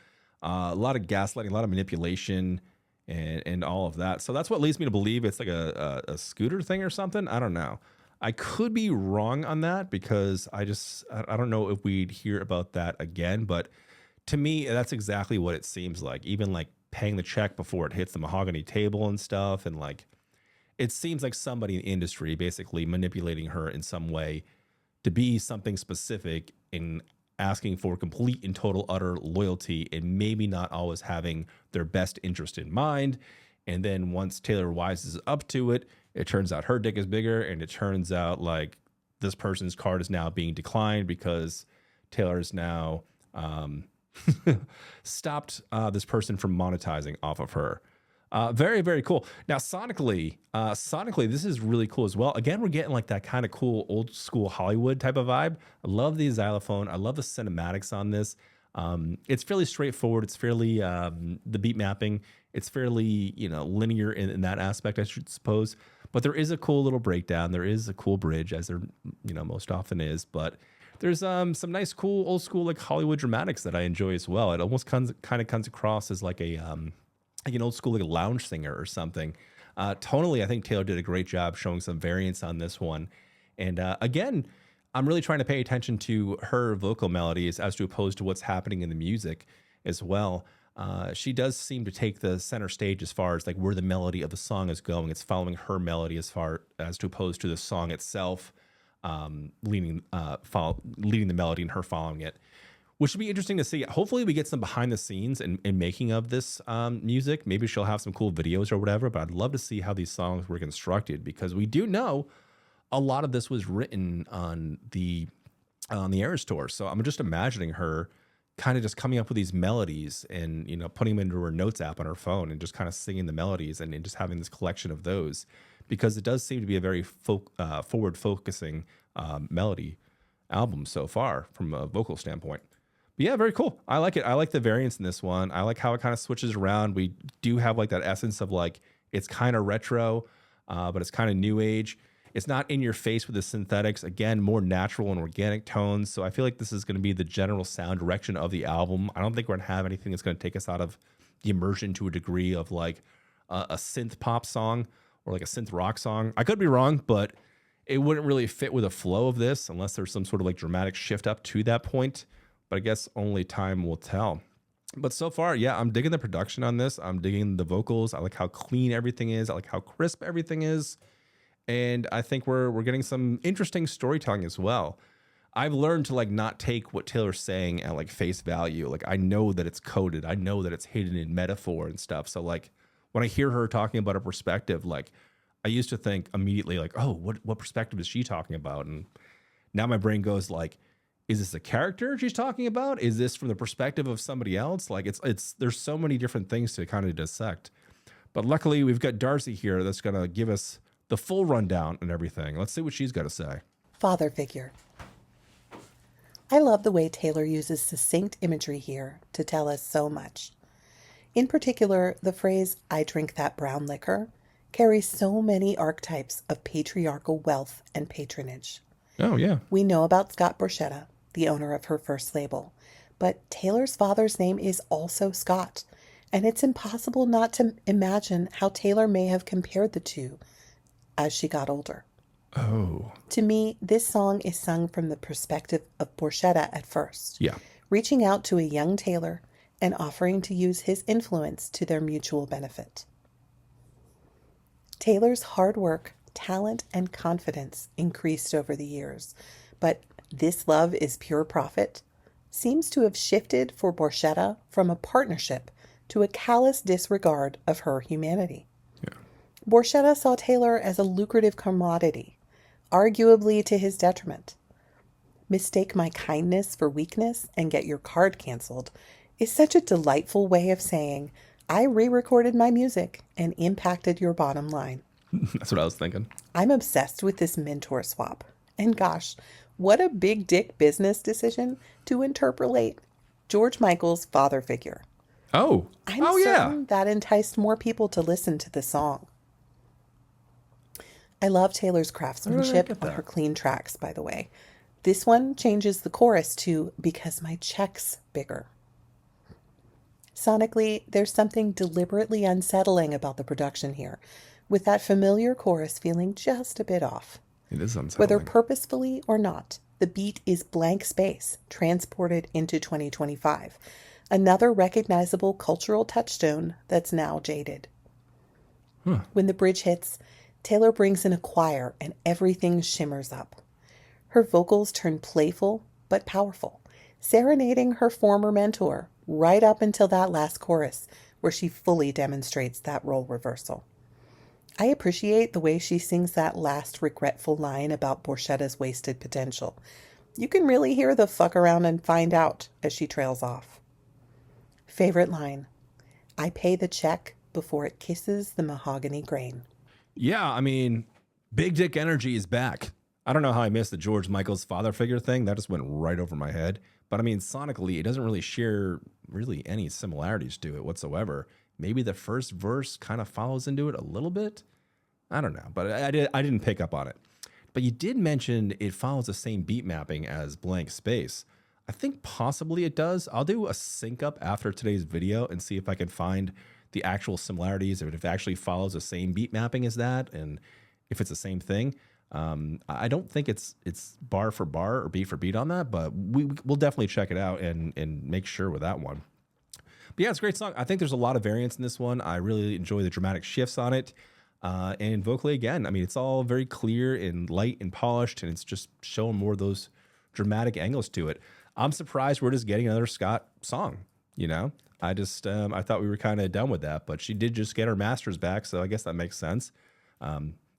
a lot of gaslighting, a lot of manipulation, and all of that. So that's what leads me to believe it's like a scooter thing or something. I don't know. I could be wrong on that because I don't know if we'd hear about that again. But to me, that's exactly what it seems like. Even like paying the check before it hits the mahogany table and stuff. And like, it seems like somebody in the industry basically manipulating her in some way to be something specific in asking for complete and total utter loyalty and maybe not always having their best interest in mind. And then once Taylor wises up to it, it turns out her dick is bigger, and it turns out like this person's card is now being declined because Taylor's now stopped this person from monetizing off of her. Very, very cool. Now, sonically, this is really cool as well. Again, we're getting like that kind of cool old school Hollywood type of vibe. I love the xylophone. I love the cinematics on this. It's fairly straightforward. It's fairly the beat mapping. It's fairly, you know, linear in that aspect, I should suppose. But there is a cool little breakdown. There is a cool bridge, as there, you know, most often is. But there's some nice, cool, old school like Hollywood dramatics that I enjoy as well. It almost kind of comes across as like an old school like a lounge singer or something. Tonally, I think Taylor did a great job showing some variance on this one. And again, I'm really trying to pay attention to her vocal melodies as to opposed to what's happening in the music as well. She does seem to take the center stage as far as like where the melody of the song is going. It's following her melody as far as to opposed to the song itself, leading the melody and her following it, which should be interesting to see. Hopefully we get some behind the scenes and making of this music. Maybe she'll have some cool videos or whatever, but I'd love to see how these songs were constructed, because we do know a lot of this was written on the Eras tour. So I'm just imagining her kind of just coming up with these melodies and, you know, putting them into her notes app on her phone and just kind of singing the melodies and just having this collection of those, because it does seem to be a very forward focusing melody album so far from a vocal standpoint. But yeah, very cool. I like it. I like the variance in this one. I like how it kind of switches around. We do have like that essence of like, it's kind of retro, but it's kind of new age. It's not in your face with the synthetics. Again, more natural and organic tones. So I feel like this is going to be the general sound direction of the album. I don't think we're going to have anything that's going to take us out of the immersion to a degree of like a synth pop song or like a synth rock song. I could be wrong, but it wouldn't really fit with the flow of this unless there's some sort of like dramatic shift up to that point. But I guess only time will tell. But so far, yeah, I'm digging the production on this. I'm digging the vocals. I like how clean everything is. I like how crisp everything is. And I think we're getting some interesting storytelling as well. I've learned to like not take what Taylor's saying at like face value. Like I know that it's coded. I know that it's hidden in metaphor and stuff. So like when I hear her talking about a perspective, like I used to think immediately like, oh, what perspective is she talking about? And now my brain goes like, is this a character she's talking about? Is this from the perspective of somebody else? Like it's there's so many different things to kind of dissect. But luckily we've got Darcy here that's gonna give us the full rundown and everything. Let's see what she's got to say. Father figure. I love the way Taylor uses succinct imagery here to tell us so much. In particular, the phrase, "I drink that brown liquor," carries so many archetypes of patriarchal wealth and patronage. Oh, yeah. We know about Scott Borchetta, the owner of her first label, but Taylor's father's name is also Scott, and it's impossible not to imagine how Taylor may have compared the two as she got older. Oh. To me, this song is sung from the perspective of Borchetta at first, Yeah. reaching out to a young Taylor and offering to use his influence to their mutual benefit. Taylor's hard work, talent, and confidence increased over the years, but "This love is pure profit" seems to have shifted for Borchetta from a partnership to a callous disregard of her humanity. Yeah. Borchetta saw Taylor as a lucrative commodity, arguably to his detriment. "Mistake my kindness for weakness and get your card canceled" is such a delightful way of saying, "I re-recorded my music and impacted your bottom line." That's what I was thinking. I'm obsessed with this mentor swap. And gosh, what a big dick business decision to interpolate George Michael's father figure. Oh. I'm oh, yeah. certain that enticed more people to listen to the song. I love Taylor's craftsmanship get on that? her clean tracks, by the way. This one changes the chorus to "because my check's bigger." Sonically, there's something deliberately unsettling about the production here, with that familiar chorus feeling just a bit off. It is unsettling. Whether purposefully or not, the beat is blank space transported into 2025, another recognizable cultural touchstone that's now jaded. When the bridge hits, Taylor brings in a choir and everything shimmers up. Her vocals turn playful but powerful, serenading her former mentor right up until that last chorus, where she fully demonstrates that role reversal. I appreciate the way she sings that last regretful line about Borchetta's wasted potential. You can really hear the "fuck around and find out" as she trails off. Favorite line: "I pay the check before it kisses the mahogany grain." Yeah, I mean, Big Dick Energy is back. I don't know how I missed the George Michael's father figure thing. That just went right over my head. But I mean, sonically, it doesn't really share really any similarities to it whatsoever. Maybe the first verse kind of follows into it a little bit. I don't know, but I didn't pick up on it. But you did mention it follows the same beat mapping as Blank Space. I think possibly it does. I'll do a sync up after today's video and see if I can find the actual similarities, if it actually follows the same beat mapping as that, and if it's the same thing. I don't think it's bar for bar or beat for beat on that, but we'll definitely check it out and make sure with that one. But yeah, it's a great song. I think there's a lot of variance in this one. I really enjoy the dramatic shifts on it. And vocally, again, I mean, it's all very clear and light and polished, and it's just showing more of those dramatic angles to it. I'm surprised we're just getting another Scott song, you know? I just, I thought we were kind of done with that, but she did just get her masters back, so I guess that makes sense.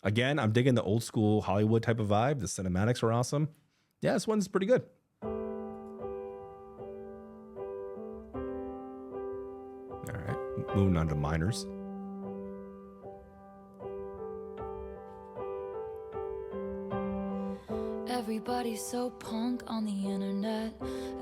Again, I'm digging the old school Hollywood type of vibe. The cinematics were awesome. Yeah, this one's pretty good. All right, moving on to minors. Everybody's so punk on the internet.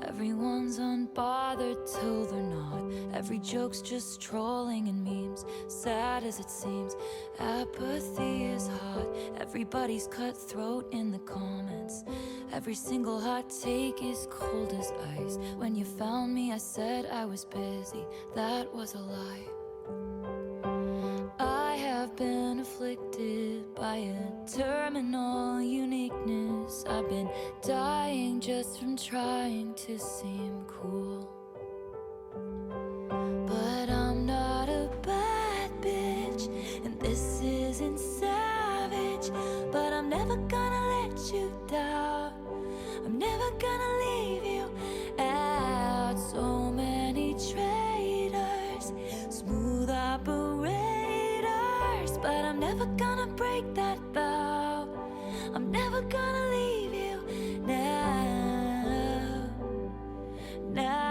Everyone's unbothered till they're not. Every joke's just trolling and memes. Sad as it seems, apathy is hot. Everybody's cutthroat in the comments. Every single hot take is cold as ice. When you found me, I said I was busy. That was a lie. I have been afflicted by a terminal uniqueness. I've been dying just from trying to seem cool. But I'm not a bad bitch, and this isn't savage. doubt. I'm never gonna leave you out. So many traitors, smooth operators, but I'm never gonna break that vow. I'm never gonna leave you now. Now.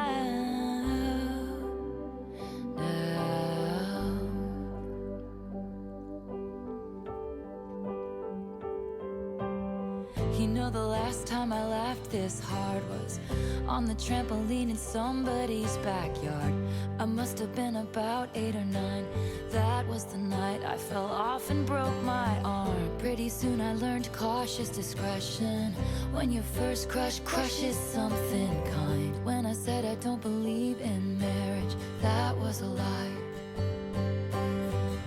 You know, the last time I laughed this hard was on the trampoline in somebody's backyard. I must have been about 8 or 9. That was the night I fell off and broke my arm. Pretty soon I learned cautious discretion. When your first crush crushes something kind. When I said I don't believe in marriage, that was a lie.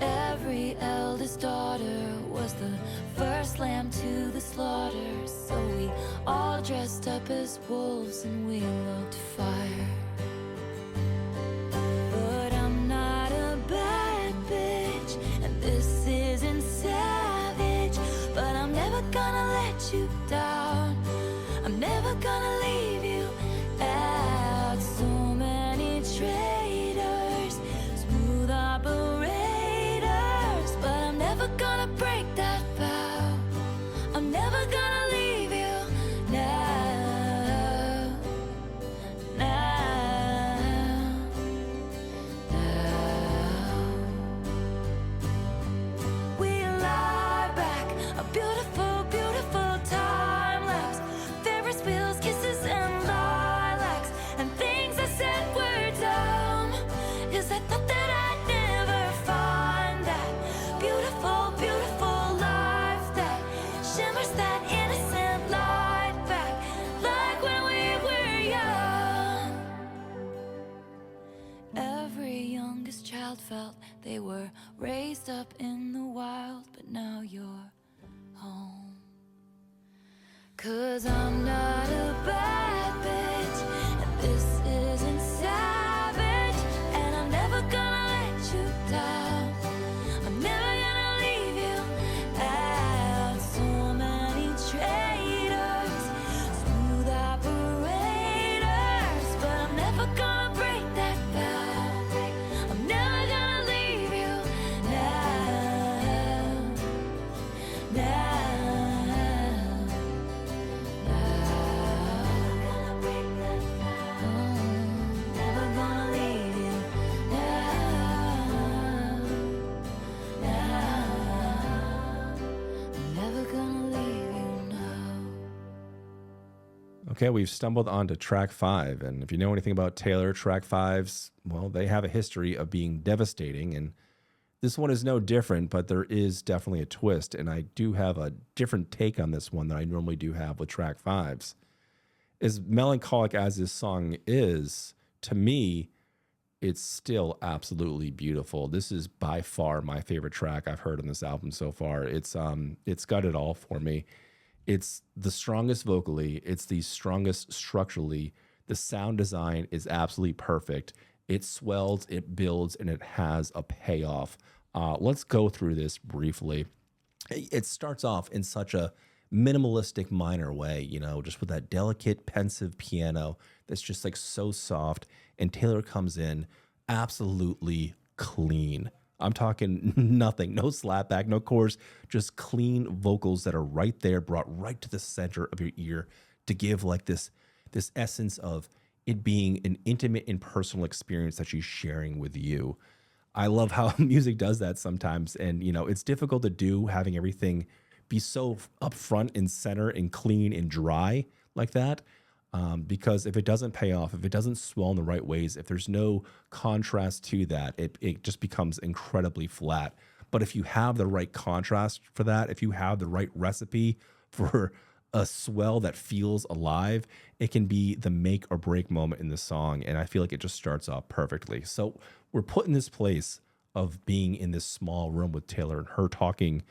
Every eldest daughter was the first lamb to the slaughter. So we all dressed up as wolves and we looked fire. But I'm not a bad bitch, and this isn't savage. But I'm never gonna let you down. I'm never gonna leave you out. So many traitors, smooth operators, but I'm never gonna break that vow. I'm never gonna leave you now. Now. Now. We lie back, a beautiful, beautiful time lapse. Ferris wheels, kisses, and lilacs. And things I said were dumb, 'cause I thought that I'd never find that beautiful, beautiful life that shimmers that innocent light back, like when we were young. Every youngest child felt they were raised up in the wild, but now you're home. 'Cause I'm not a bad bitch, and this isn't savage, and I'm never gonna let you down. I'm never gonna leave you out. So many traitors, smooth operators, but I'm never gonna break that vow. I'm never gonna leave you now. Now. Never gonna leave you now. Now. Never gonna leave you now. Okay, we've stumbled onto track 5. And if you know anything about Taylor, track 5s, well, they have a history of being devastating. And this one is no different, but there is definitely a twist. And I do have a different take on this one than I normally do have with track 5s. As melancholic as this song is, to me, it's still absolutely beautiful. This is by far my favorite track I've heard on this album so far. It's got it all for me. It's the strongest vocally, it's the strongest structurally. The sound design is absolutely perfect. It swells, it builds, and it has a payoff. Let's go through this briefly. It starts off in such a minimalistic minor way, you know, just with that delicate, pensive piano that's just like so soft. And Taylor comes in absolutely clean. I'm talking nothing, no slapback, no chorus, just clean vocals that are right there, brought right to the center of your ear to give like this essence of it being an intimate and personal experience that she's sharing with you. I love how music does that sometimes. And, you know, it's difficult to do, having everything be so upfront and center and clean and dry like that. Because if it doesn't pay off, if it doesn't swell in the right ways, if there's no contrast to that, it just becomes incredibly flat. But if you have the right contrast for that, if you have the right recipe for a swell that feels alive, it can be the make or break moment in the song. And I feel like it just starts off perfectly. So we're put in this place of being in this small room with Taylor and her talking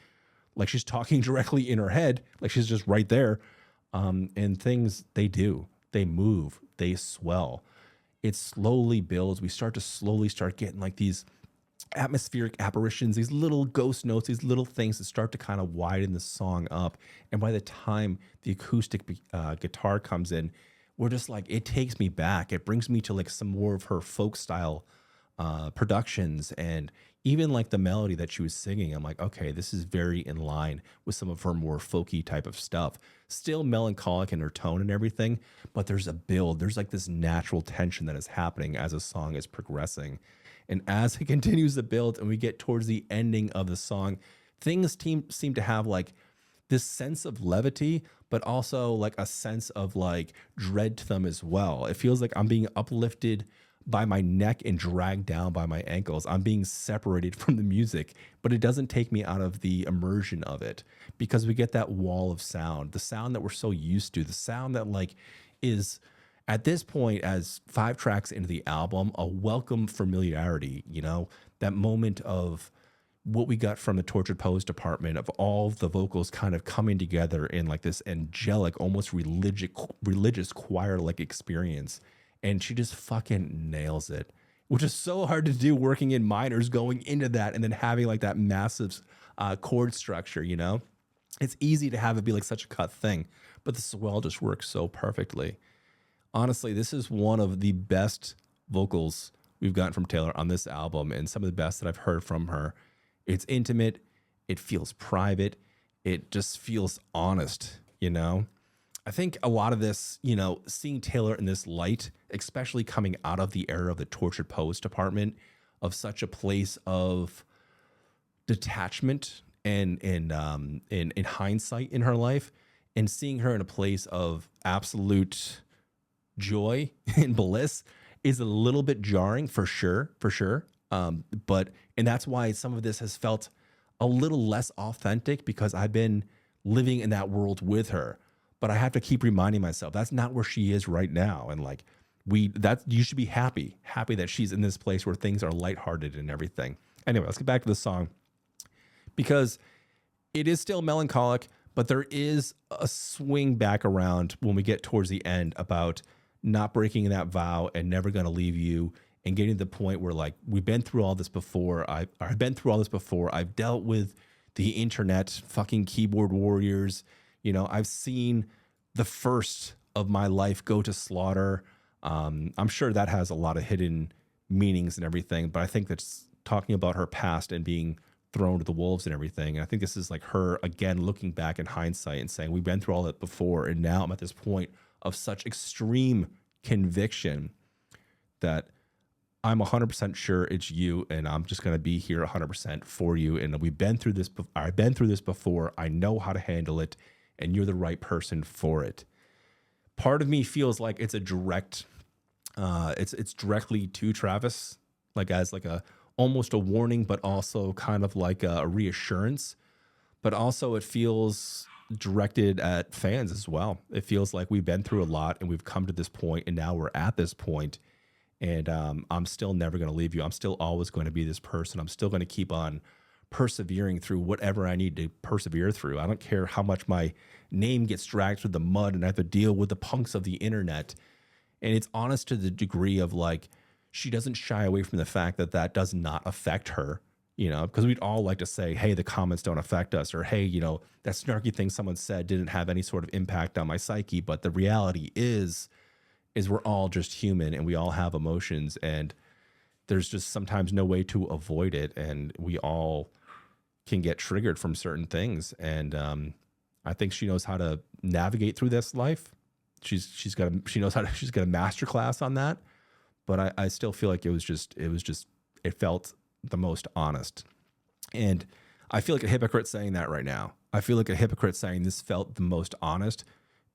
like she's talking directly in her head, like she's just right there. And things, they move, they swell. It slowly builds. We start to slowly start getting like these atmospheric apparitions, these little ghost notes, these little things that start to kind of widen the song up. And by the time the acoustic guitar comes in, we're just like, it takes me back. It brings me to like some more of her folk style productions, and even like the melody that she was singing. I'm like, okay, this is very in line with some of her more folky type of stuff. Still melancholic in her tone and everything, but there's a build. There's like this natural tension that is happening as a song is progressing. And as it continues to build and we get towards the ending of the song, things seem to have like this sense of levity, but also like a sense of like dread to them as well. It feels like I'm being uplifted by my neck and dragged down by my ankles. I'm being separated from the music, but it doesn't take me out of the immersion of it, because we get that wall of sound, the sound that we're so used to, the sound that like is at this point, as 5 tracks into the album, a welcome familiarity, you know, that moment of what we got from the Tortured Pose department, of all the vocals kind of coming together in like this angelic, almost religious choir-like experience. And she just fucking nails it, which is so hard to do working in minors, going into that and then having like that massive chord structure, you know? It's easy to have it be like such a cut thing, but the swell just works so perfectly. Honestly, this is one of the best vocals we've gotten from Taylor on this album, and some of the best that I've heard from her. It's intimate. It feels private. It just feels honest, you know? I think a lot of this, you know, seeing Taylor in this light, especially coming out of the era of the Tortured Pose department, of such a place of detachment and in hindsight in her life, and seeing her in a place of absolute joy and bliss is a little bit jarring for sure. But that's why some of this has felt a little less authentic, because I've been living in that world with her. But I have to keep reminding myself that's not where she is right now. And like you should be happy that she's in this place where things are lighthearted and everything. Anyway, let's get back to the song, because it is still melancholic, but there is a swing back around when we get towards the end about not breaking that vow and never going to leave you, and getting to the point where like, we've been through all this before. I've been through all this before. I've dealt with the internet, fucking keyboard warriors. You know, I've seen the first of my life go to slaughter. I'm sure that has a lot of hidden meanings and everything, but I think that's talking about her past and being thrown to the wolves and everything. And I think this is like her, again, looking back in hindsight and saying, we've been through all that before, and now I'm at this point of such extreme conviction that I'm 100% sure it's you, and I'm just going to be here 100% for you. And we've been through this. I've been through this before. I know how to handle it, and you're the right person for it. Part of me feels like it's a direct, it's directly to Travis, like as like almost a warning, but also kind of like a reassurance. But also it feels directed at fans as well. It feels like we've been through a lot, and we've come to this point, and now we're at this point. And I'm still never going to leave you. I'm still always going to be this person. I'm still going to keep on persevering through whatever I need to persevere through. I don't care how much my name gets dragged through the mud and I have to deal with the punks of the internet. And it's honest to the degree of like, she doesn't shy away from the fact that that does not affect her, you know, because we'd all like to say, hey, the comments don't affect us, or hey, you know, that snarky thing someone said didn't have any sort of impact on my psyche. But the reality is we're all just human, and we all have emotions, and there's just sometimes no way to avoid it. And we all can get triggered from certain things. And I think she knows how to navigate through this life. She's got a master class on that. But I still feel like it felt the most honest. And I feel like a hypocrite saying that right now. I feel like a hypocrite saying this felt the most honest,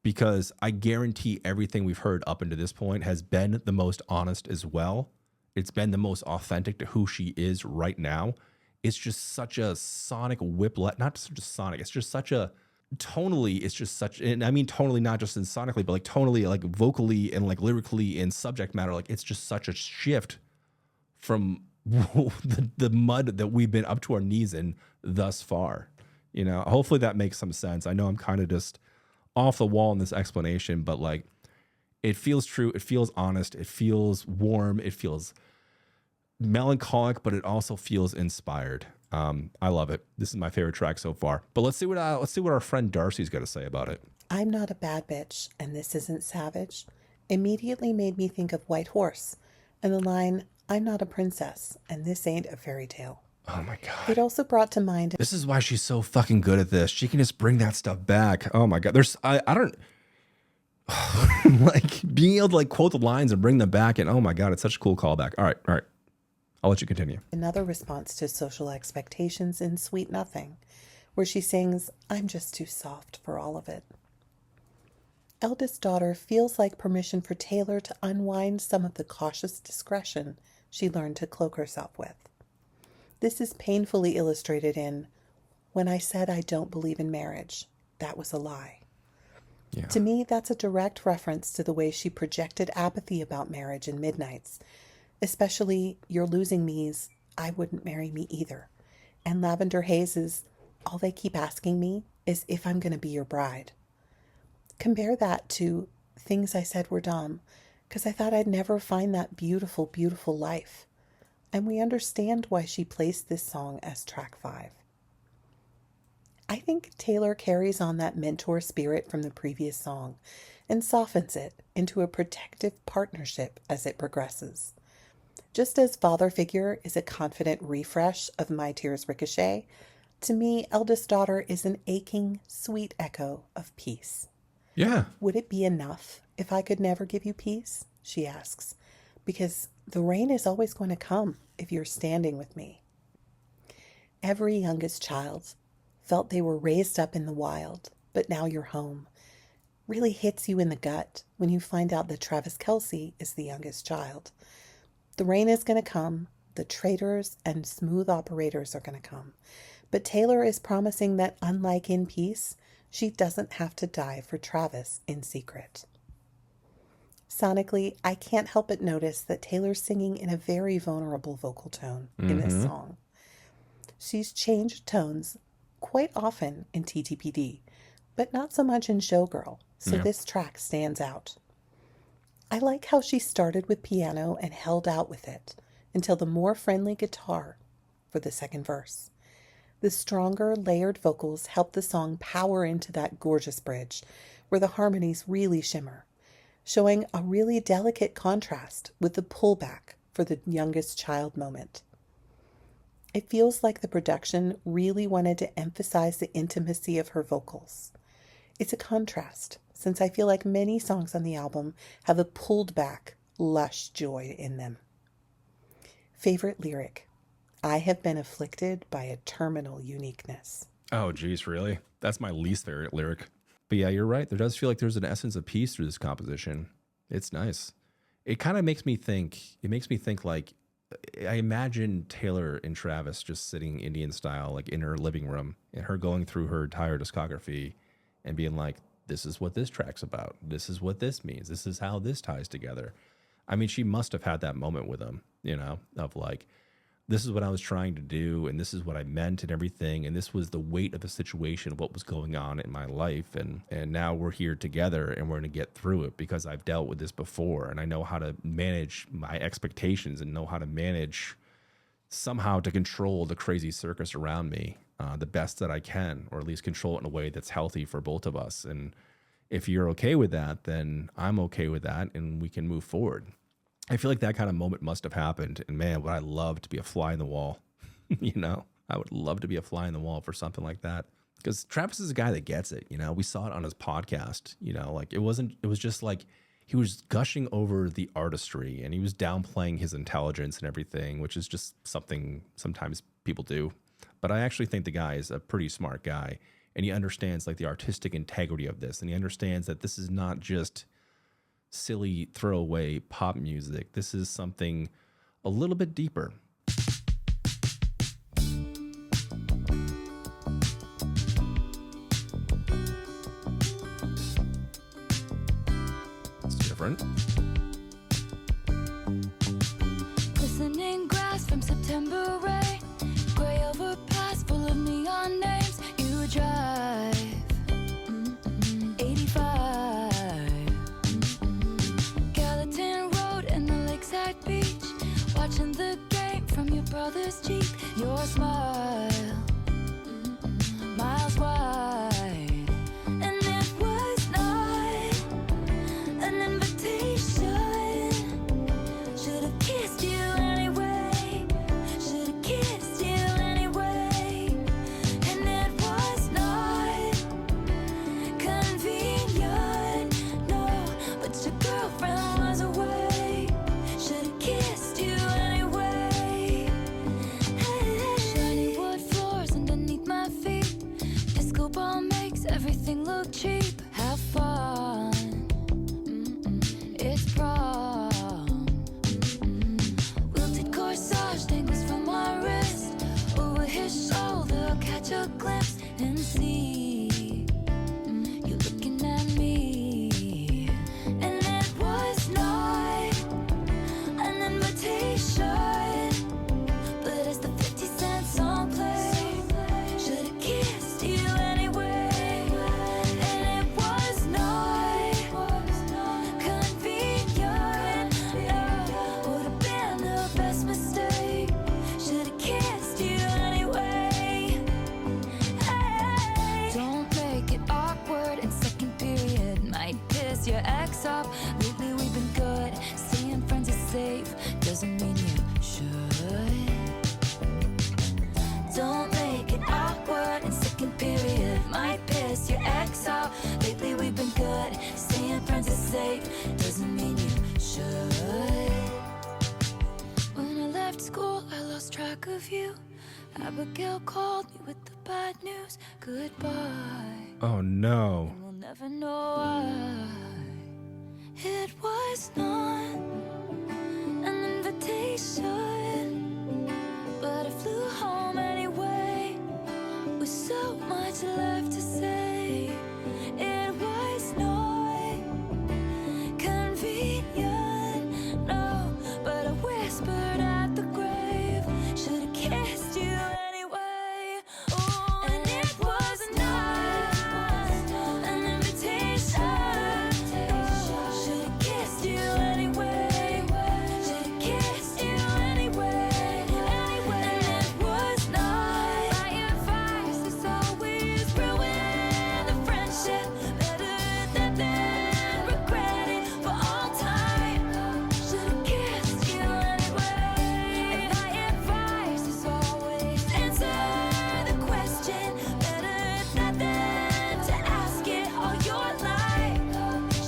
because I guarantee everything we've heard up until this point has been the most honest as well. It's been the most authentic to who she is right now. It's just such a sonic whiplash, not just sonic. It's just such a tonally. It's just such, and I mean tonally, not just in sonically, but like tonally, like vocally and like lyrically and subject matter. Like it's just such a shift from the mud that we've been up to our knees in thus far. You know, hopefully that makes some sense. I know I'm kind of just off the wall in this explanation, but like it feels true. It feels honest. It feels warm. It feels melancholic, but it also feels inspired. I love it. This is my favorite track so far. But let's see what our friend Darcy's got to say about it. I'm not a bad bitch, and this isn't savage, immediately made me think of White Horse, and the line, I'm not a princess, and this ain't a fairy tale. Oh my God. It also brought to mind... This is why she's so fucking good at this. She can just bring that stuff back. Oh my God. I don't... like, being able to like quote the lines and bring them back, and oh my God, it's such a cool callback. All right. I'll let you continue. Another response to social expectations in Sweet Nothing, where she sings, I'm just too soft for all of it. Eldest daughter feels like permission for Taylor to unwind some of the cautious discretion she learned to cloak herself with. This is painfully illustrated in When I Said I Don't Believe in Marriage, That Was a Lie. Yeah. To me, that's a direct reference to the way she projected apathy about marriage in Midnights, especially You're Losing Me's I Wouldn't Marry Me Either, and Lavender Haze's All They Keep Asking Me Is If I'm Gonna Be Your Bride. Compare that to Things I Said Were Dumb, because I thought I'd never find that beautiful, beautiful life. And we understand why she placed this song as track 5. I think Taylor carries on that mentor spirit from the previous song and softens it into a protective partnership as it progresses. Just as Father Figure is a confident refresh of My Tears Ricochet, to me, Eldest Daughter is an aching, sweet echo of peace. Yeah. Would it be enough if I could never give you peace? She asks, because the rain is always going to come if you're standing with me. Every youngest child felt they were raised up in the wild, but now you're home. Really hits you in the gut when you find out that Travis Kelce is the youngest child. The rain is going to come, the traitors and smooth operators are going to come. But Taylor is promising that unlike in Peace, she doesn't have to die for Travis in secret. Sonically, I can't help but notice that Taylor's singing in a very vulnerable vocal tone in this song. She's changed tones quite often in TTPD, but not so much in Showgirl, so this track stands out. I like how she started with piano and held out with it until the more friendly guitar for the second verse. The stronger, layered vocals help the song power into that gorgeous bridge where the harmonies really shimmer, showing a really delicate contrast with the pullback for the youngest child moment. It feels like the production really wanted to emphasize the intimacy of her vocals. It's a contrast, since I feel like many songs on the album have a pulled back, lush joy in them. Favorite lyric: I have been afflicted by a terminal uniqueness. Oh, geez, really? That's my least favorite lyric. But yeah, you're right. There does feel like there's an essence of peace through this composition. It's nice. It kind of makes me think, like, I imagine Taylor and Travis just sitting Indian style, like in her living room, and her going through her entire discography and being like, this is what this track's about. This is what this means. This is how this ties together. I mean, she must have had that moment with him, you know, of like, this is what I was trying to do, and this is what I meant and everything, and this was the weight of the situation of what was going on in my life, and now we're here together, and we're going to get through it because I've dealt with this before, and I know how to manage my expectations and know how to manage somehow to control the crazy circus around me the best that I can, or at least control it in a way that's healthy for both of us. And if you're okay with that, then I'm okay with that, and we can move forward. I feel like that kind of moment must have happened. And man, would I love to be a fly in the wall. You know, I would love to be a fly in the wall for something like that. Because Travis is a guy that gets it. You know, we saw it on his podcast. You know, like it was just like he was gushing over the artistry and he was downplaying his intelligence and everything, which is just something sometimes people do. But I actually think the guy is a pretty smart guy, and he understands like the artistic integrity of this. And he understands that this is not just silly throwaway pop music. This is something a little bit deeper. It's different. Listening grass from September rain, gray overpass full of neon names. You drive 85, Gallatin Road and the lakeside beach, watching the game this cheap. Your smile, miles wide, and it was not an invitation. Should've kissed you anyway. Should've kissed you anyway. And it was not convenient, no. But your girlfriend was away. Should've kissed you anyway. Shiny wood floors underneath my feet. Disco ball makes everything look cheap. Have fun. It's prom. Wilted corsage dangles from my wrist. Over his shoulder, catch a glimpse and see you looking at me. And it was not an invitation, but as the 50-cent song played, should've kissed you anyway. And it was not convenient, no. Would've been the best mistake. Should've kissed you anyway. Hey. Don't make it awkward in second period. Might piss your ex off. Lately we've been good. Staying friends is safe. Doesn't mean you should. Don't make it awkward in second period. Might piss your ex off. Lately we've been good. Staying friends is safe. Doesn't mean you should. When I left school, I lost track of you. Abigail called me with the bad news. Goodbye. Oh no. We'll never know why. It was not an invitation, but I flew home anyway with so much left to say. It was not convenient, no, but I whispered at the grave. Should've kissed you anyway. Oh, and it was not an invitation. Should've kissed you anyway. Should've kissed you anyway. And it was not. My advice is always ruin the friendship. Better than regret it for all time. Should've kissed you anyway. And my advice is always answer the question. Better than to ask it all your life.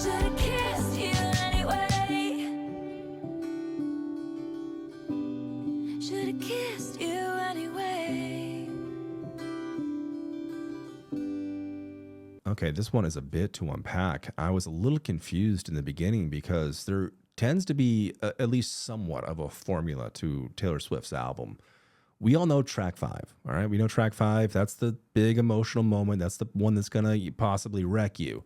Should've kissed you anyway. Should've kissed you anyway. Okay, this one is a bit to unpack. I was a little confused in the beginning because there tends to be at least somewhat of a formula to Taylor Swift's album. We all know track 5, all right? We know track 5. That's the big emotional moment. That's the one that's going to possibly wreck you.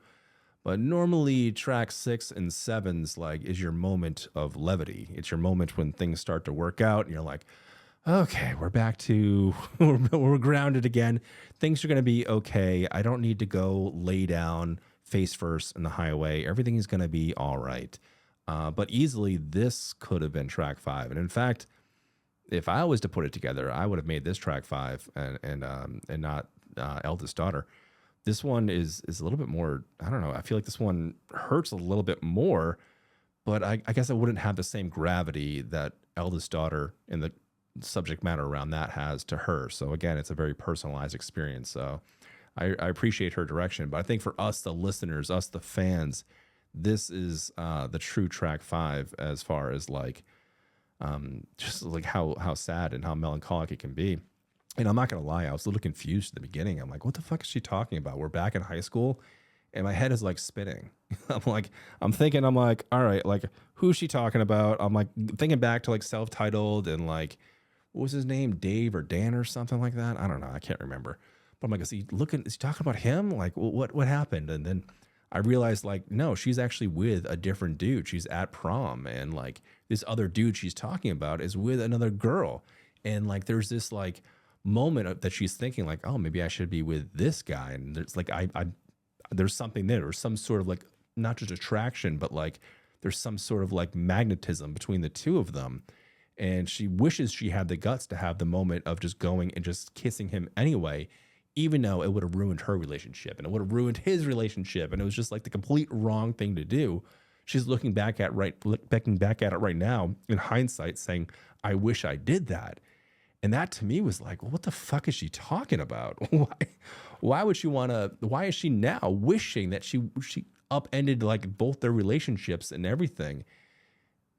But normally track 6 and 7's like is your moment of levity. It's your moment when things start to work out and you're like, okay, we're back to, we're grounded again. Things are going to be okay. I don't need to go lay down face first in the highway. Everything is going to be all right. But easily this could have been track 5. And in fact, if I was to put it together, I would have made this track 5 and not Eldest Daughter. This one is a little bit more, I don't know, I feel like this one hurts a little bit more, but I guess it wouldn't have the same gravity that Eldest Daughter and the subject matter around that has to her. So again, it's a very personalized experience. So I appreciate her direction, but I think for us, the listeners, us, the fans, this is the true track 5 as far as like, just like how sad and how melancholic it can be. And I'm not going to lie, I was a little confused at the beginning. I'm like, what the fuck is she talking about? We're back in high school and my head is like spinning. I'm like, all right, like who's she talking about? I'm like thinking back to like Self-Titled and like, what was his name? Dave or Dan or something like that. I don't know. I can't remember. But I'm like, is he talking about him? Like what happened? And then I realized like, no, she's actually with a different dude. She's at prom and like this other dude she's talking about is with another girl. And like, there's this like moment that she's thinking like, oh, maybe I should be with this guy. And there's like, there's something there or some sort of like, not just attraction, but like there's some sort of like magnetism between the two of them. And she wishes she had the guts to have the moment of just going and just kissing him anyway, even though it would have ruined her relationship and it would have ruined his relationship. And it was just like the complete wrong thing to do. She's looking back at it right now in hindsight saying, I wish I did that. And that to me was like, well, what the fuck is she talking about? Why would she want to, why is she now wishing that she upended like both their relationships and everything?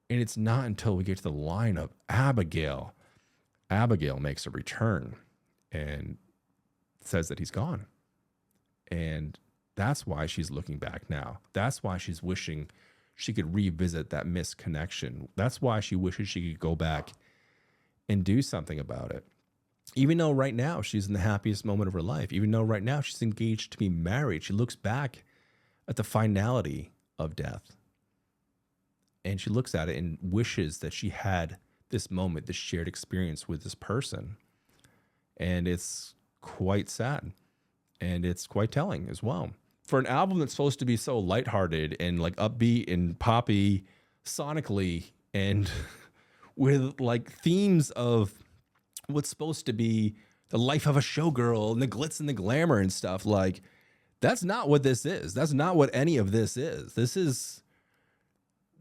And it's not until we get to the line of Abigail. Abigail makes a return and says that he's gone. And that's why she's looking back now. That's why she's wishing she could revisit that missed connection. That's why she wishes she could go back and do something about it. Even though right now she's in the happiest moment of her life, even though right now she's engaged to be married, she looks back at the finality of death. And she looks at it and wishes that she had this moment, this shared experience with this person. And it's quite sad. And it's quite telling as well. For an album that's supposed to be so lighthearted and like upbeat and poppy sonically and with like themes of what's supposed to be the life of a showgirl and the glitz and the glamour and stuff, like that's not what this is. That's not what any of this is. This is,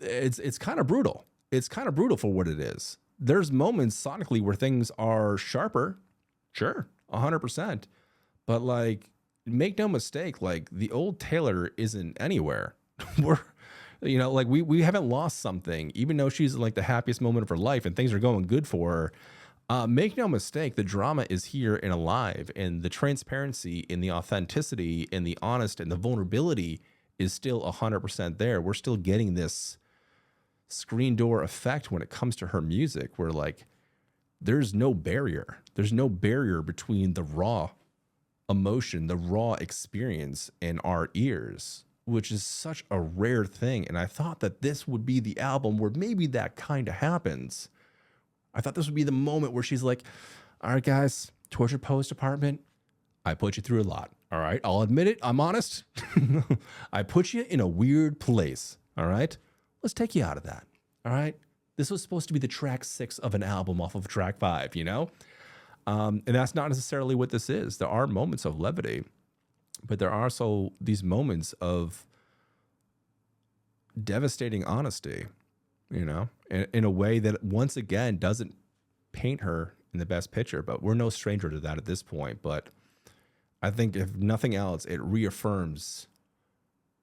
it's kind of brutal. It's kind of brutal for what it is. There's moments sonically where things are sharper. Sure, 100%. But like, make no mistake, like the old Taylor isn't anywhere. We're, you know, like we haven't lost something, even though she's like the happiest moment of her life and things are going good for her. Make no mistake, the drama is here and alive, and the transparency and the authenticity and the honest and the vulnerability is still 100% there. We're still getting this screen door effect when it comes to her music, where like there's no barrier. There's no barrier between the raw emotion, the raw experience in our ears, which is such a rare thing. And I thought that this would be the album where maybe that kind of happens. I thought this would be the moment where she's like, all right, guys, Torture Post Department, I put you through a lot. All right, I'll admit it. I'm honest. I put you in a weird place. All right, let's take you out of that. All right, this was supposed to be the track 6 of an album off of track 5, you know? And that's not necessarily what this is. There are moments of levity, but there are also these moments of devastating honesty, you know, in a way that once again doesn't paint her in the best picture, but we're no stranger to that at this point. But I think if nothing else, it reaffirms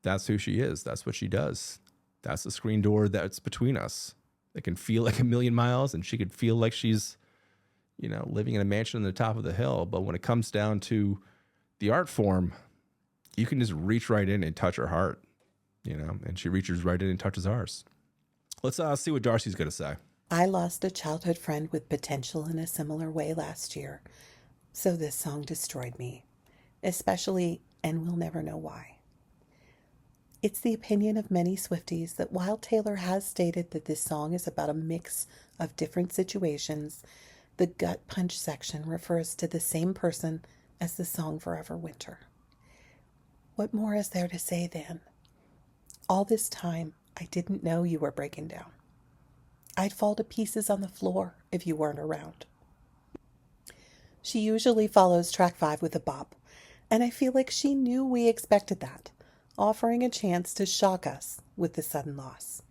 that's who she is. That's what she does. That's the screen door that's between us. It can feel like a million miles, and she could feel like she's, you know, living in a mansion on the top of the hill. But when it comes down to the art form, you can just reach right in and touch her heart, you know, and she reaches right in and touches ours. Let's see what Darcy's going to say. I lost a childhood friend with potential in a similar way last year, so this song destroyed me, especially, and we'll never know why. It's the opinion of many Swifties that while Taylor has stated that this song is about a mix of different situations, the gut punch section refers to the same person as the song Forever Winter. What more is there to say then? All this time, I didn't know you were breaking down. I'd fall to pieces on the floor if you weren't around. She usually follows track 5 with a bop, and I feel like she knew we expected that, offering a chance to shock us with the sudden loss.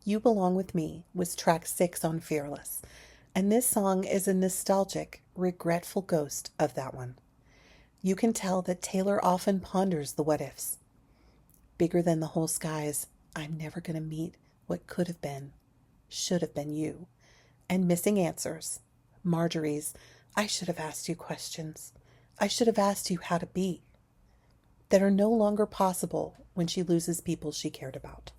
You Belong With Me was track 6 on Fearless, and this song is a nostalgic, regretful ghost of that one. You can tell that Taylor often ponders the what-ifs. Bigger than the whole skies, I'm never going to meet what could have been, should have been you. And missing answers. Marjorie's, I should have asked you questions. I should have asked you how to be. That are no longer possible when she loses people she cared about.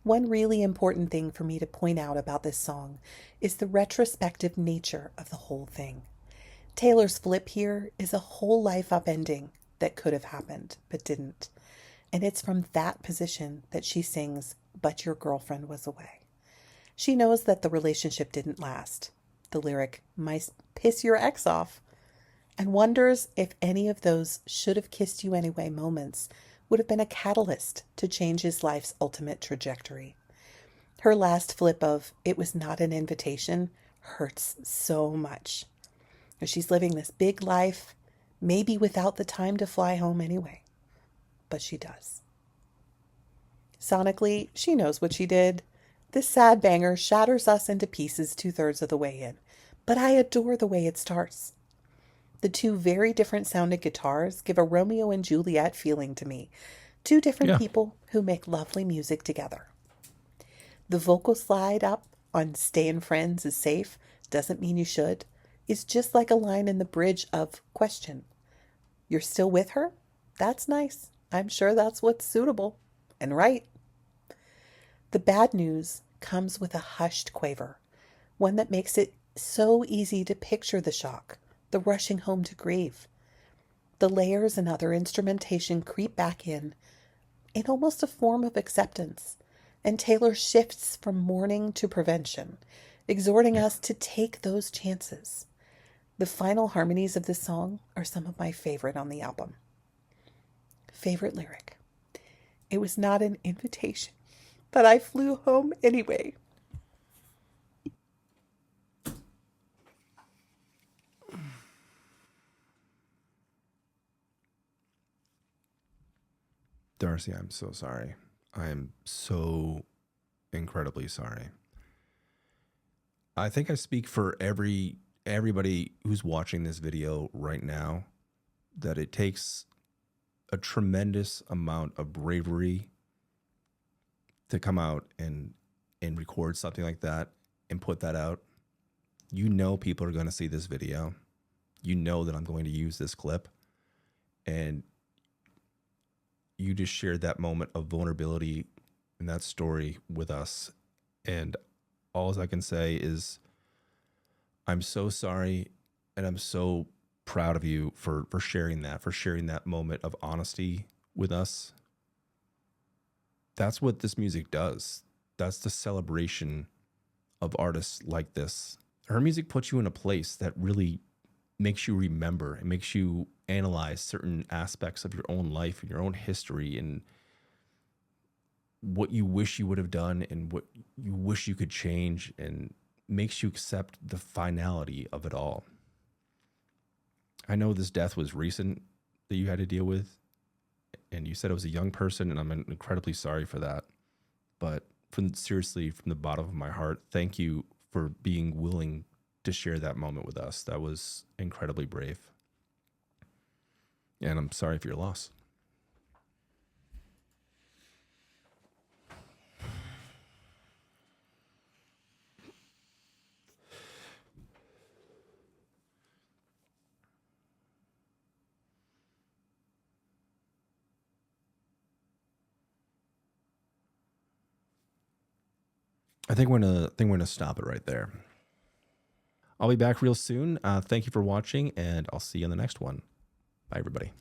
One really important thing for me to point out about this song is the retrospective nature of the whole thing. Taylor's flip here is a whole life upending that could have happened, but didn't. And it's from that position that she sings, But Your Girlfriend Was Away. She knows that the relationship didn't last. The lyric might piss your ex off, and wonders if any of those should have kissed you anyway moments would have been a catalyst to change his life's ultimate trajectory. Her last flip of "it was not an invitation" hurts so much. She's living this big life, maybe without the time to fly home anyway. But she does. Sonically, she knows what she did. This sad banger shatters us into pieces 2/3 of the way in, but I adore the way it starts. The two very different sounding guitars give a Romeo and Juliet feeling to me. Two different Yeah. people who make lovely music together. The vocal slide up on "Stayin' Friends is safe, doesn't mean you should" is just like a line in the bridge of Question. You're still with her? That's nice. I'm sure that's what's suitable and right. The bad news comes with a hushed quaver, one that makes it so easy to picture the shock, the rushing home to grieve. The layers and other instrumentation creep back in almost a form of acceptance, and Taylor shifts from mourning to prevention, exhorting us to take those chances. The final harmonies of this song are some of my favorite on the album. Favorite lyric: "It was not an invitation, but I flew home anyway." Darcy, I'm so sorry. I am so incredibly sorry. I think I speak for everybody who's watching this video right now that it takes a tremendous amount of bravery to come out and record something like that and put that out. You know people are going to see this video. You know that I'm going to use this clip, and you just shared that moment of vulnerability and that story with us. And all I can say is I'm so sorry, and I'm so proud of you for sharing that moment of honesty with us. That's what this music does. That's the celebration of artists like this. Her music puts you in a place that really makes you remember. It makes you analyze certain aspects of your own life and your own history and what you wish you would have done and what you wish you could change, and makes you accept the finality of it all. I know this death was recent that you had to deal with, and you said it was a young person, and I'm incredibly sorry for that. But seriously, from the bottom of my heart, thank you for being willing to share that moment with us. That was incredibly brave. And I'm sorry for your loss. I think we're gonna stop it right there. I'll be back real soon. Thank you for watching, and I'll see you on the next one. Bye, everybody.